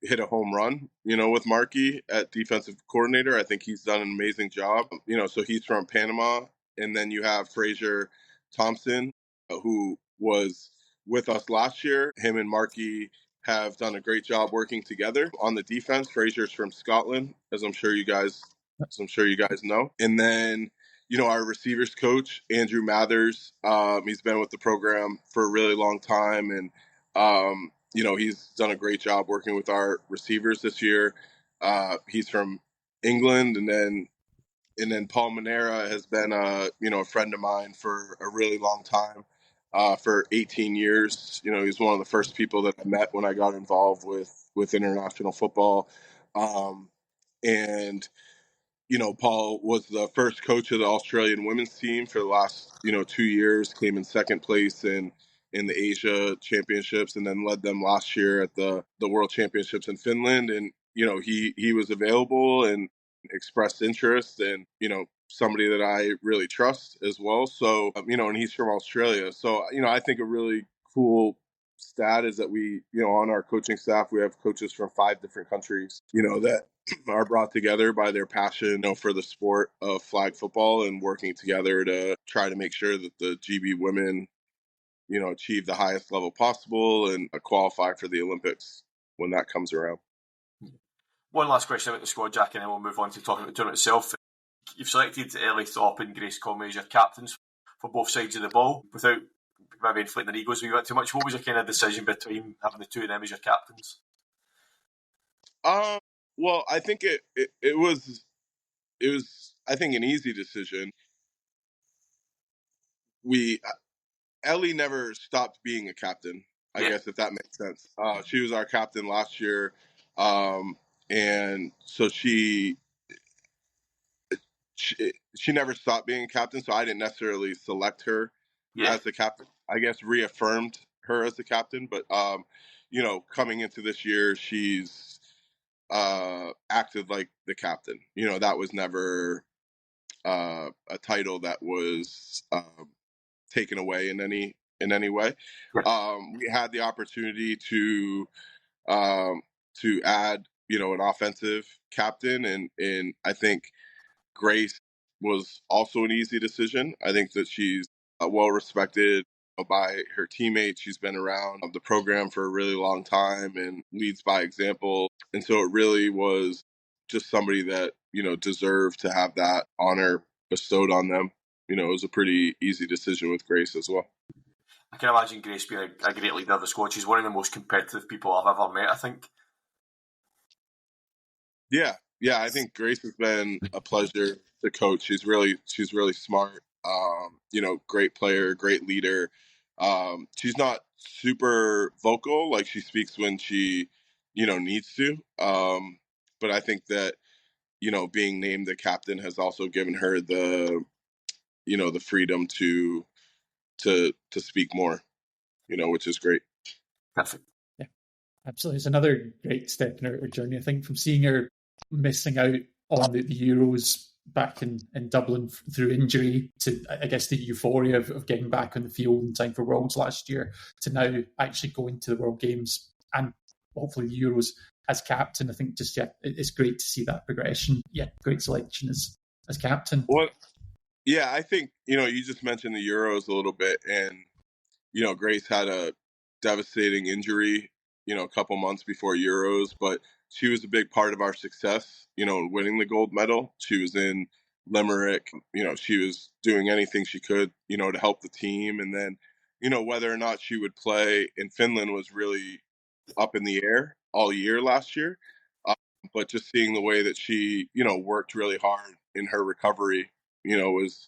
Speaker 3: hit a home run, with Marky at defensive coordinator. I think he's done an amazing job. So he's from Panama. And then you have Fraser Thompson, who was with us last year. Him and Marky have done a great job working together on the defense. Fraser's from Scotland, as I'm sure you guys know. And then, our receivers coach, Andrew Mathers, he's been with the program for a really long time. And, he's done a great job working with our receivers this year. He's from England. And then Paul Manera has been a friend of mine for a really long time, for 18 years. He's one of the first people that I met when I got involved with international football. And Paul was the first coach of the Australian women's team for the last 2 years, came in second place in the Asia Championships, and then led them last year at the World Championships in Finland. And he was available and expressed interest, and somebody that I really trust as well. So and he's from Australia. So I think a really cool stat is that we on our coaching staff we have coaches from 5 different countries that are brought together by their passion for the sport of flag football, and working together to try to make sure that the GB women achieve the highest level possible and qualify for the Olympics when that comes around.
Speaker 2: One last question about the squad, Jack, and then we'll move on to talking about the tournament itself. You've selected Ellie Thorpe and Grace Conway as your captains for both sides of the ball. Without maybe inflating their egos a bit too much, what was your kind of decision between having the 2 of them as your captains?
Speaker 3: Well, I think it was I think an easy decision. Ellie never stopped being a captain, I guess, if that makes sense. She was our captain last year, and so she never stopped being a captain. So I didn't necessarily select her as the captain. I guess reaffirmed her as the captain, but coming into this year, she's acted like the captain. That was never a title that was taken away in any way. We had the opportunity to add an offensive captain, and I think Grace was also an easy decision. I think that she's well respected by her teammates. She's been around the program for a really long time and leads by example. And so it really was just somebody that, deserved to have that honor bestowed on them. it was a pretty easy decision with Grace as well.
Speaker 2: I can imagine Grace being a great leader of the squad. She's one of the most competitive people I've ever met, I think.
Speaker 3: Yeah, I think Grace has been a pleasure to coach. She's really smart. Great player, great leader. She's not super vocal, like she speaks when she, needs to. But I think that, being named the captain has also given her the, the freedom to speak more, which is great.
Speaker 2: Perfect.
Speaker 4: Yeah, absolutely. It's another great step in her journey, I think, from seeing her missing out on the Euros back in Dublin through injury to, I guess, the euphoria of getting back on the field in time for Worlds last year to now actually going to the World Games and hopefully the Euros as captain. I think it's great to see that progression. Yeah, great selection as captain.
Speaker 3: Well, yeah, I think, you just mentioned the Euros a little bit, and, Grace had a devastating injury, a couple months before Euros, but she was a big part of our success, in winning the gold medal. She was in Limerick, she was doing anything she could, to help the team. And then, whether or not she would play in Finland was really up in the air all year last year. But just seeing the way that she, worked really hard in her recovery, was,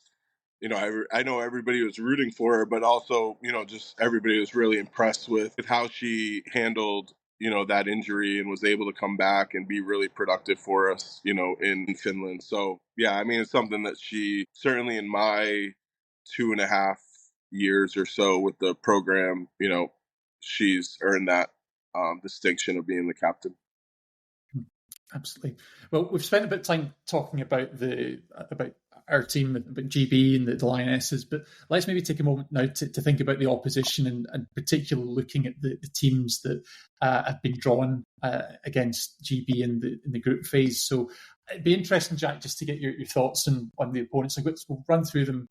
Speaker 3: I know everybody was rooting for her, but also, just everybody was really impressed with how she handled, that injury and was able to come back and be really productive for us, in Finland. So, yeah, I mean, it's something that she certainly in my 2.5 years or so with the program, she's earned that distinction of being the captain.
Speaker 4: Absolutely. Well, we've spent a bit of time talking about our team, about GB and the Lionesses, but let's maybe take a moment now to think about the opposition and particularly looking at the teams that have been drawn against GB in the group phase. So it'd be interesting, Jack, just to get your thoughts on the opponents. So we'll run through them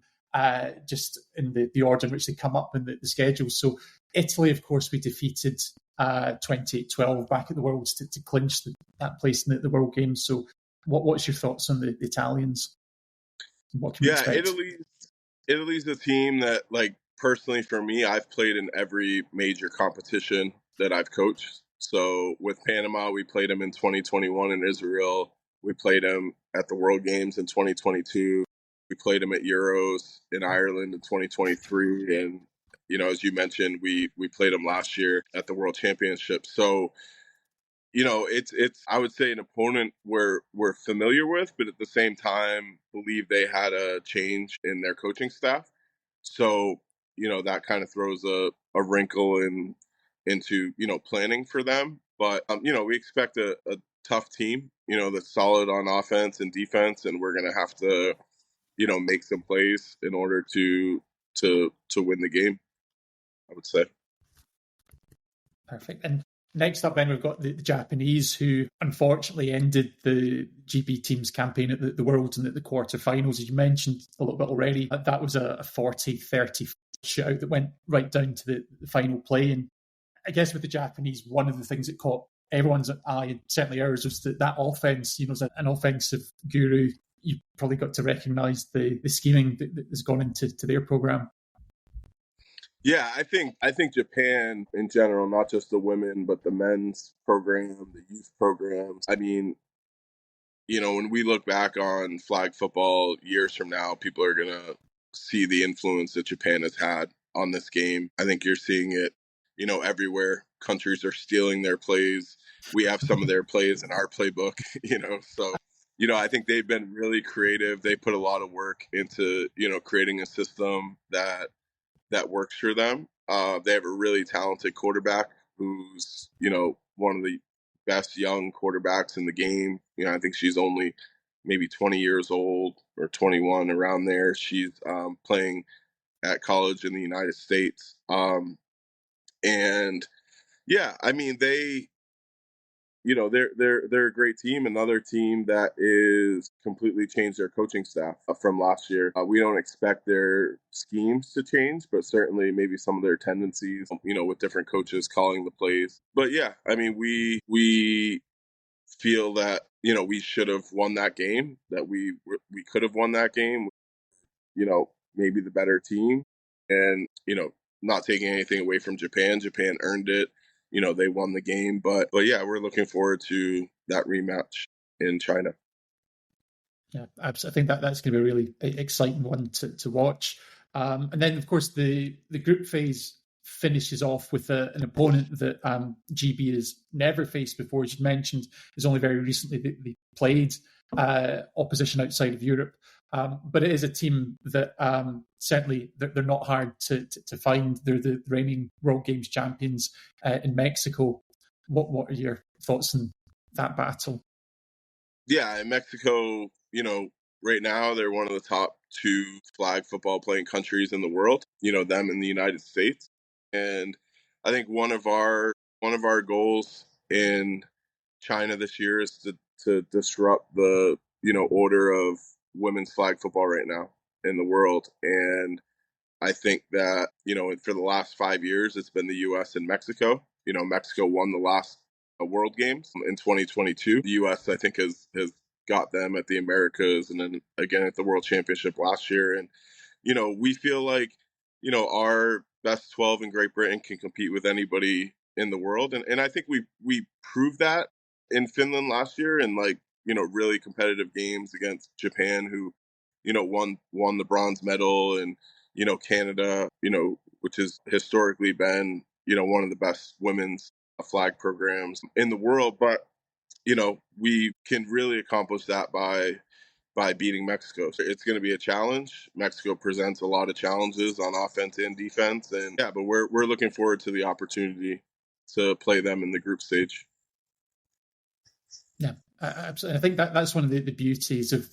Speaker 4: just in the order in which they come up in the schedule. So Italy, of course, we defeated 2012 back at the Worlds to clinch that place in the World Games. So what's your thoughts on the Italians? What can we expect?
Speaker 3: Italy's a team that, like, personally for me, I've played in every major competition that I've coached. So with Panama, we played them in 2021 in Israel. We played them at the World Games in 2022. We played them at Euros in Ireland in 2023. And, as you mentioned, we played them last year at the World Championship. So, it's I would say an opponent we're familiar with, but at the same time believe they had a change in their coaching staff. So, that kind of throws a wrinkle into planning for them. But we expect a tough team, that's solid on offense and defense, and we're gonna have to make some plays in order to win the game, I would say.
Speaker 4: Perfect. And next up, then, we've got the Japanese, who unfortunately ended the GB team's campaign at the Worlds and at the quarterfinals. As you mentioned a little bit already, that was a 40-30 shootout that went right down to the final play. And I guess with the Japanese, one of the things that caught everyone's eye, and certainly ours, was that offense, as an offensive guru, you probably got to recognise the scheming that has gone into their program.
Speaker 3: Yeah, I think Japan in general, not just the women, but the men's program, the youth programs. I mean, when we look back on flag football years from now, people are going to see the influence that Japan has had on this game. I think you're seeing it, everywhere. Countries are stealing their plays. We have some of their plays in our playbook, so, I think they've been really creative. They put a lot of work into, creating a system that works for them. They have a really talented quarterback who's, one of the best young quarterbacks in the game. I think she's only maybe 20 years old or 21, around there. She's playing at college in the United States. And yeah, I mean, they're a great team. Another team that is completely changed their coaching staff from last year. We don't expect their schemes to change, but certainly maybe some of their tendencies, with different coaches calling the plays. But yeah, I mean, we feel that, we should have won that game, that we could have won that game. maybe the better team. And, not taking anything away from Japan. Japan earned it. They won the game. But yeah, we're looking forward to that rematch in China.
Speaker 4: Yeah, absolutely. I think that's going to be a really exciting one to watch. And then, of course, the group phase finishes off with an opponent that GB has never faced before. As you mentioned, it's only very recently that they played opposition outside of Europe. But it is a team that certainly they're not hard to find. They're the reigning World Games champions in Mexico. What are your thoughts on that battle?
Speaker 3: Yeah, in Mexico, right now they're one of the top 2 flag football playing countries in the world, them in the United States. And I think one of our goals in China this year is to disrupt the, order of women's flag football right now in the world. And I think that, for the last 5 years, it's been the U.S. and Mexico. Mexico won the last World Games in 2022. The U.S., I think, has got them at the Americas and then again at the World Championship last year. And, we feel like, our best 12 in Great Britain can compete with anybody in the world. And I think we proved that in Finland last year in really competitive games against Japan, who, won the bronze medal, and, Canada, which has historically been, one of the best women's flag programs in the world. But, we can really accomplish that by beating Mexico. So it's going to be a challenge. Mexico presents a lot of challenges on offense and defense. And yeah, but we're looking forward to the opportunity to play them in the group stage.
Speaker 4: Yeah, absolutely. I think that's one of the beauties of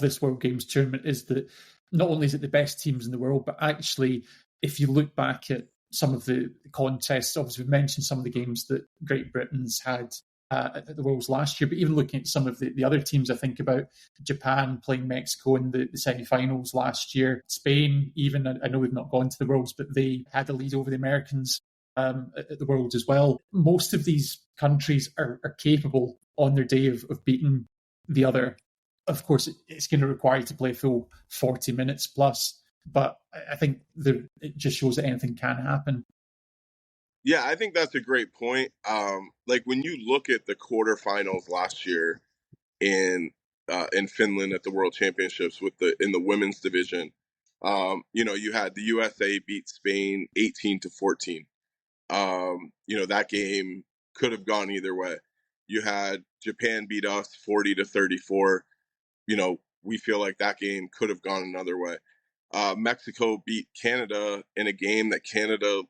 Speaker 4: this World Games tournament is that not only is it the best teams in the world, but actually, if you look back at some of the contests, obviously we've mentioned some of the games that Great Britain's had at the Worlds last year, but even looking at some of the other teams, I think about Japan playing Mexico in the semi-finals last year, Spain even, I know they've not gone to the Worlds, but they had a lead over the Americans at the Worlds as well. Most of these countries are capable on their day of beating the other. Of course, it's going to require you to play full 40 minutes plus, but I think it just shows that anything can happen.
Speaker 3: Yeah, I think that's a great point. When you look at the quarterfinals last year in Finland at the World Championships in the women's division, you had the USA beat Spain 18-14. That game could have gone either way. You had Japan beat us 40-34. We feel like that game could have gone another way. Mexico beat Canada in a game that Canada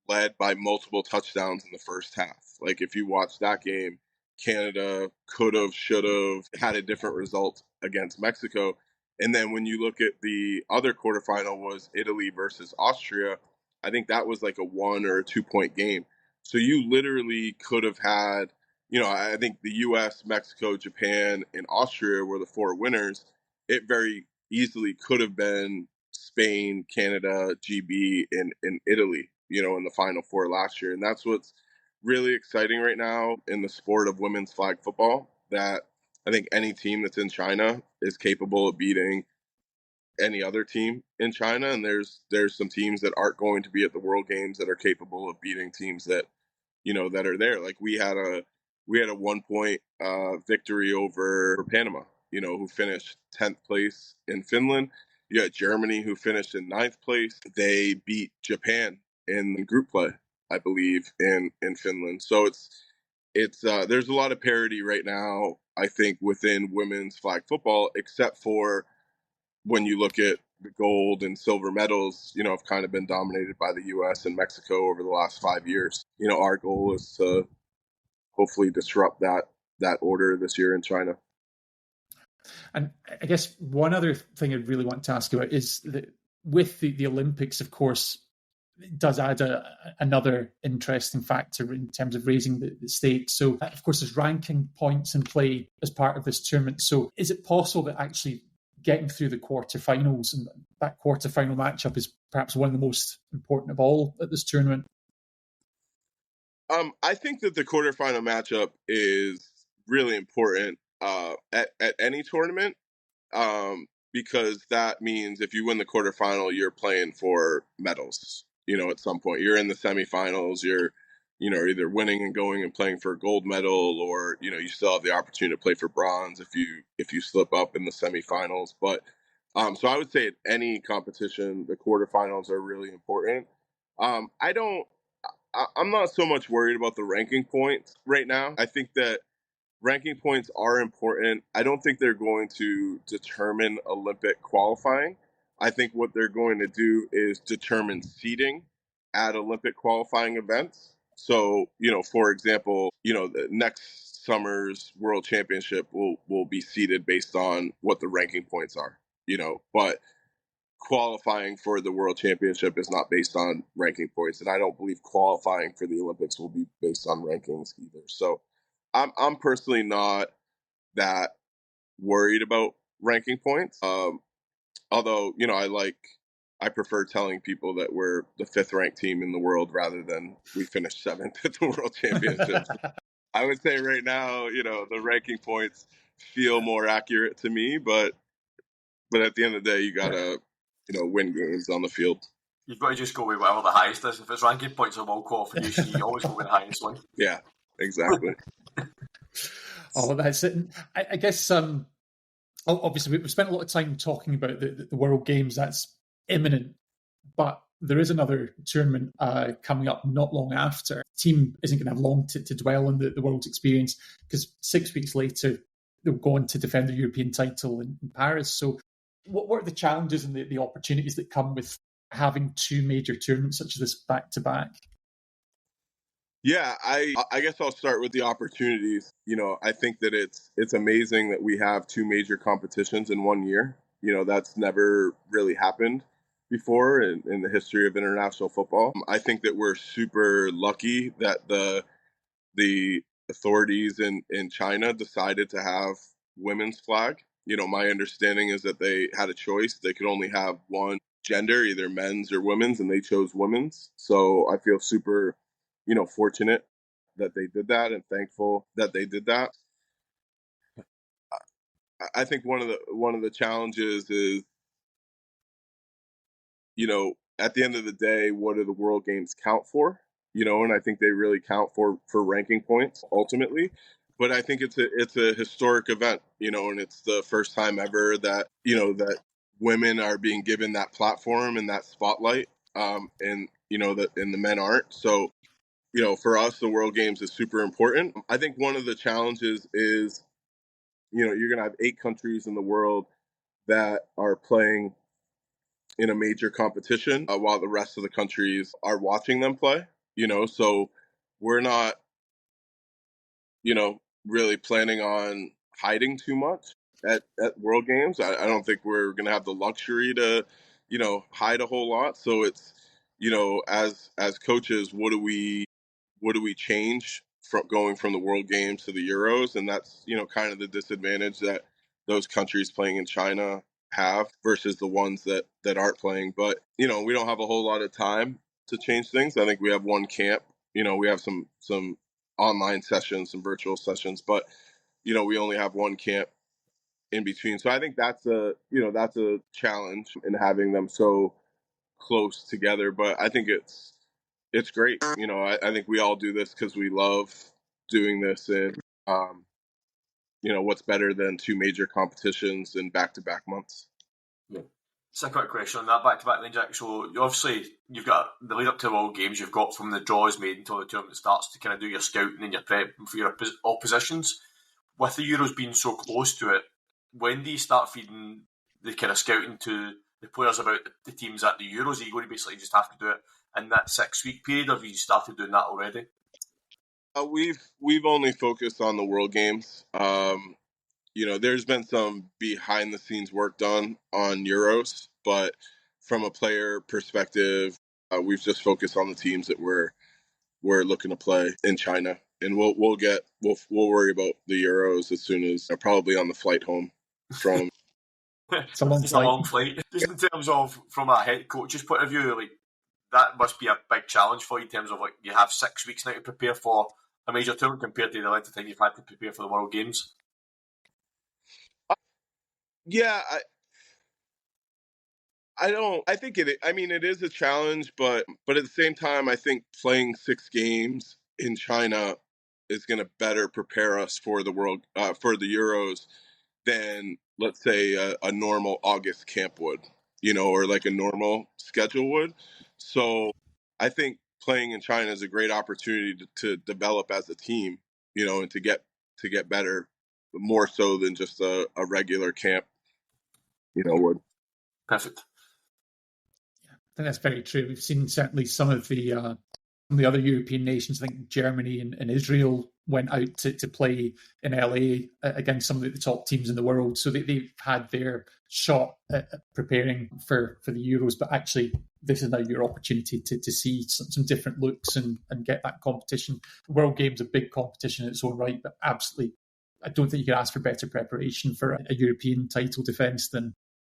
Speaker 3: led by multiple touchdowns in the first half. Like, if you watch that game, Canada could have, should have had a different result against Mexico. And then when you look at the other quarterfinal was Italy versus Austria, I think that was like a 1 or a 2 point game. So you literally could have had, I think the US, Mexico, Japan, and Austria were the 4 winners. It very easily could have been Spain, Canada, GB, and Italy, in the Final Four last year. And that's what's really exciting right now in the sport of women's flag football, that I think any team that's in China is capable of beating any other team in China. And there's some teams that aren't going to be at the World Games that are capable of beating teams that, that are there. Like we had a 1 point victory over Panama, who finished 10th place in Finland. You had Germany, who finished in 9th place. They beat Japan in group play, I believe, in Finland. So it's there's a lot of parity right now, I think, within women's flag football, except for when you look at the gold and silver medals, have kind of been dominated by the U.S. and Mexico over the last 5 years. Our goal is to hopefully disrupt that order this year in China.
Speaker 4: And I guess one other thing I really want to ask about is that with the Olympics, of course, it does add another interesting factor in terms of raising the stakes. So, of course, there's ranking points in play as part of this tournament. So is it possible that actually getting through the quarterfinals, and that quarterfinal matchup is perhaps one of the most important of all at this tournament?
Speaker 3: I think that the quarterfinal matchup is really important at any tournament. because that means if you win the quarterfinal, you're playing for medals. At some point, you're in the semifinals. You're, either winning and going and playing for a gold medal, or you still have the opportunity to play for bronze if you slip up in the semifinals. But so I would say at any competition, the quarterfinals are really important. I'm not so much worried about the ranking points right now. I think that ranking points are important. I don't think they're going to determine Olympic qualifying. I think what they're going to do is determine seeding at Olympic qualifying events. So, for example, the next summer's World Championship will be seeded based on what the ranking points are, but qualifying for the World Championship is not based on ranking points. And I don't believe qualifying for the Olympics will be based on rankings either. So I'm personally not that worried about ranking points. Although, I prefer telling people that we're the 5th ranked team in the world rather than we finished 7th at the World Championships. I would say right now, the ranking points feel more accurate to me, but at the end of the day, you gotta, win games on the field.
Speaker 2: You've got to just go with whatever the highest is. If it's ranking points or world qualification, you always go with the highest one.
Speaker 3: Yeah, exactly.
Speaker 4: Oh, that's it. I guess obviously we've spent a lot of time talking about the World Games. That's imminent, but there is another tournament coming up not long after. The team isn't going to have long to dwell on the World's experience, because 6 weeks later they'll go on to defend the European title in Paris. So what are the challenges and the opportunities that come with having 2 major tournaments such as this back-to-back?
Speaker 3: Yeah, I guess I'll start with the opportunities. I think that it's amazing that we have 2 major competitions in 1 year. That's never really happened before in the history of international football. I think that we're super lucky that the authorities in China decided to have women's flag. My understanding is that they had a choice. They could only have one gender, either men's or women's, and they chose women's. So I feel super, fortunate that they did that and thankful that they did that. I think one of the challenges is, at the end of the day, what do the World Games count for? And I think they really count for ranking points ultimately. But I think it's a historic event, and it's the first time ever that that women are being given that platform and that spotlight, and that and the men aren't. So for us, the World Games is super important. I think one of the challenges is, you're going to have 8 countries in the world that are playing in a major competition, while the rest of the countries are watching them play. So we're not, really planning on hiding too much at World Games. I don't think we're going to have the luxury to, hide a whole lot. So it's, as coaches, what do we change from going from the World Games to the Euros? And that's, kind of the disadvantage that those countries playing in China have versus the ones that aren't playing. But, we don't have a whole lot of time to change things. I think we have one camp, we have some online sessions, some virtual sessions, but, we only have one camp in between. So I think that's a challenge in having them so close together. But I think it's great. I think we all do this because we love doing this. And, what's better than 2 major competitions in back-to-back months?
Speaker 2: Yeah. Just a quick question on that, back-to-back then, Jack. So obviously you've got the lead up to the World Games, you've got from the draws made until the tournament starts to kind of do your scouting and your prep for your oppositions. With the Euros being so close to it, when do you start feeding the kind of scouting to the players about the teams at the Euros? Are you going to basically just have to do it in that 6-week period, or have you started doing that already?
Speaker 3: We've only focused on the World Games. There's been some behind the scenes work done on Euros, but from a player perspective, we've just focused on the teams that we're looking to play in China, and we'll worry about the Euros as soon as probably on the flight home from.
Speaker 2: It's a long flight. Just in terms of from a head coach's point of view, like that must be a big challenge for you in terms of like you have 6 weeks now to prepare for a major tournament compared to the length of time you've had to prepare for the World Games.
Speaker 3: Yeah, I think it is a challenge, but at the same time, I think playing 6 games in China is going to better prepare us for the for the Euros than, let's say, a normal August camp would, or like a normal schedule would. So I think playing in China is a great opportunity to develop as a team, and to get better, more so than just a regular camp, would.
Speaker 2: Perfect.
Speaker 4: I think that's very true. We've seen certainly some of the other European nations. I think Germany and Israel went out to play in LA against some of the top teams in the world. So they've had their shot at preparing for the Euros. But actually, this is now your opportunity to see some different looks and get that competition. The World Games a big competition in its own right, but absolutely, I don't think you could ask for better preparation for a European title defence than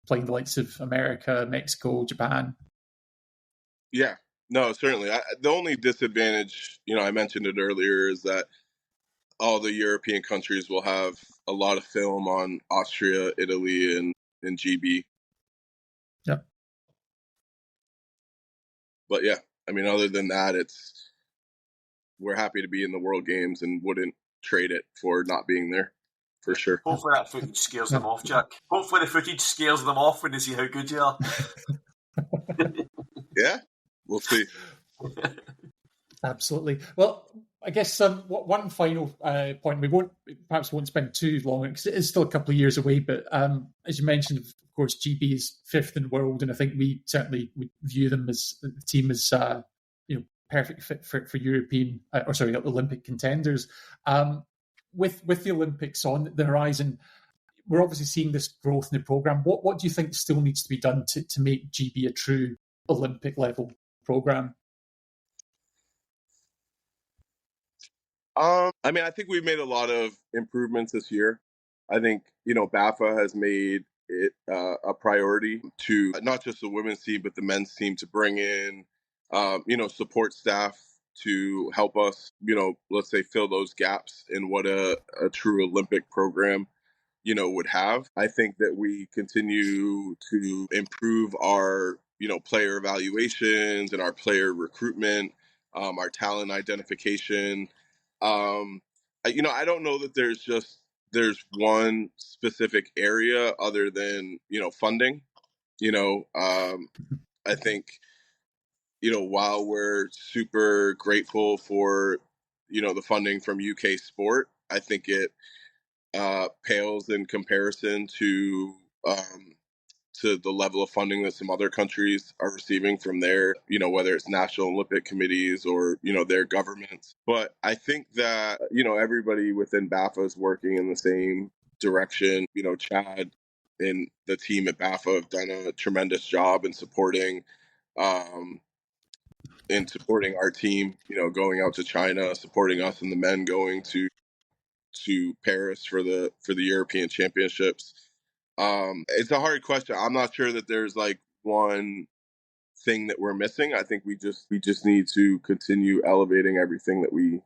Speaker 4: playing the likes of America, Mexico, Japan.
Speaker 3: Yeah, no, certainly. The only disadvantage, I mentioned it earlier, is that all the European countries will have a lot of film on Austria, Italy, and GB.
Speaker 4: Yeah.
Speaker 3: But yeah, other than that, we're happy to be in the World Games and wouldn't trade it for not being there, for sure.
Speaker 2: Hopefully that footage scares them off, Jack. Hopefully the footage scares them off when they see how good you are.
Speaker 3: Yeah, we'll see.
Speaker 4: Absolutely. Well, I guess one final point. We won't spend too long because it is still a couple of years away. But as you mentioned, of course, GB is 5th in the world, and I think we certainly would view them as the team as perfect fit for European Olympic contenders. With the Olympics on the horizon, we're obviously seeing this growth in the program. What do you think still needs to be done to make GB a true Olympic level program?
Speaker 3: I think we've made a lot of improvements this year. I think, BAFA has made it a priority to not just the women's team, but the men's team to bring in, support staff to help us, let's say fill those gaps in what a true Olympic program, would have. I think that we continue to improve our, player evaluations and our player recruitment, our talent identification. I don't know that there's one specific area other than, funding. I think, while we're super grateful for, the funding from UK Sport, I think it pales in comparison to the level of funding that some other countries are receiving from their, whether it's National Olympic Committees or, their governments. But I think that, everybody within BAFA is working in the same direction. Chad and the team at BAFA have done a tremendous job in supporting our team, going out to China, supporting us and the men going to Paris for the European Championships. It's a hard question. I'm not sure that there's like one thing that we're missing. I think we just need to continue elevating everything that we.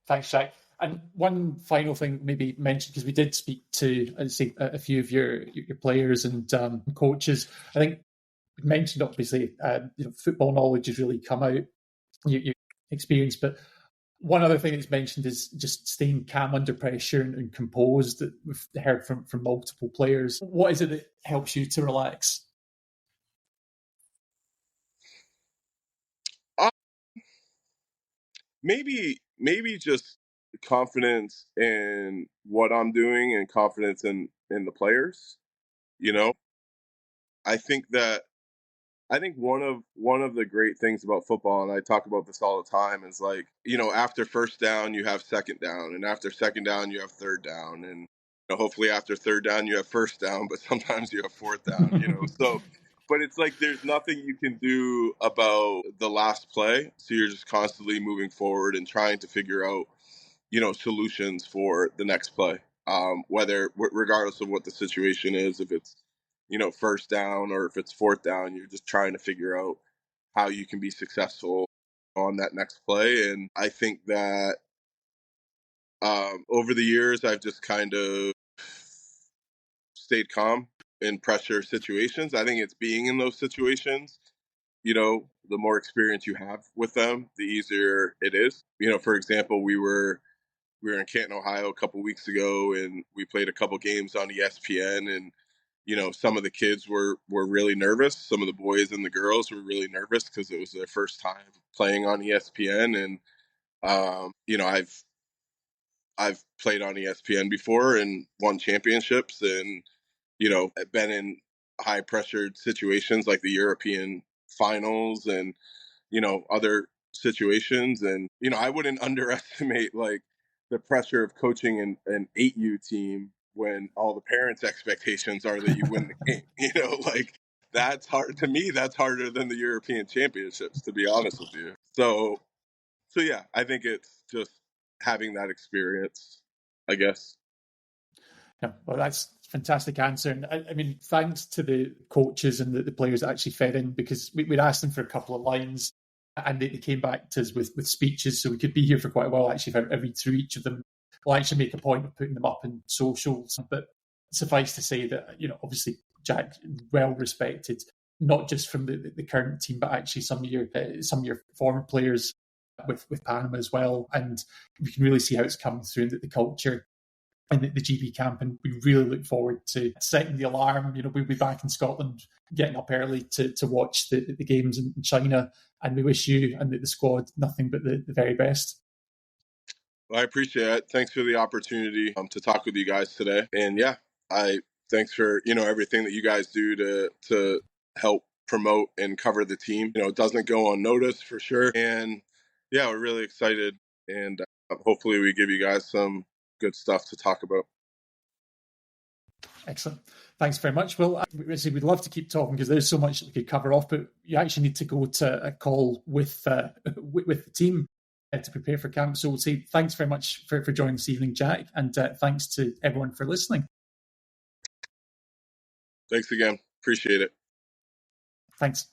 Speaker 4: Thanks, Jack. And one final thing, maybe mention, because we did speak to, a few of your players and coaches. I think we mentioned obviously, football knowledge has really come out, your experience, but one other thing that's mentioned is just staying calm under pressure and composed, that we've heard from multiple players. What is it that helps you to relax?
Speaker 3: Maybe just confidence in what I'm doing and confidence in the players. I think one of the great things about football, and I talk about this all the time, is like, after first down, you have second down, and after second down, you have third down, and hopefully after third down, you have first down, but sometimes you have fourth down, so, but it's like, there's nothing you can do about the last play. So you're just constantly moving forward and trying to figure out, solutions for the next play, regardless of what the situation is, if it's, first down or if it's fourth down, you're just trying to figure out how you can be successful on that next play. And I think that over the years, I've just kind of stayed calm. in pressure situations. I think it's being in those situations. The more experience you have with them, the easier it is. For example, we were in Canton, Ohio a couple weeks ago, and we played a couple games on ESPN, and some of the kids were really nervous. Some of the boys and the girls were really nervous because it was their first time playing on ESPN. And I've played on ESPN before and won championships, and been in high pressured situations like the European finals and other situations. And I wouldn't underestimate like the pressure of coaching an 8U team when all the parents' expectations are that you win the game. Like that's hard to me. That's harder than the European championships, to be honest with you. So yeah, I think it's just having that experience, I guess.
Speaker 4: Yeah, well, that's a fantastic answer. And I mean, thanks to the coaches and the players that actually fed in, because we'd asked them for a couple of lines and they came back to us with speeches, so we could be here for quite a while. Actually, if I read through each of them, we'll actually make a point of putting them up in socials. But suffice to say that, obviously Jack, well respected, not just from the current team, but actually some of your former players with Panama as well. And we can really see how it's come through in the culture in the GB camp, and we really look forward to setting the alarm. We'll be back in Scotland, getting up early to watch the games in China, and we wish you and the squad nothing but the very best.
Speaker 3: Well, I appreciate it. Thanks for the opportunity to talk with you guys today. And yeah, thanks for everything that you guys do to help promote and cover the team. It doesn't go unnoticed for sure. And yeah, we're really excited, and hopefully we give you guys some good stuff to talk about.
Speaker 4: Excellent. Thanks very much. Well, we'd love to keep talking because there's so much that we could cover off, but you actually need to go to a call with the team to prepare for camp. So we'll say thanks very much for joining this evening, Jack, and thanks to everyone for listening.
Speaker 3: Thanks again. Appreciate it.
Speaker 4: Thanks.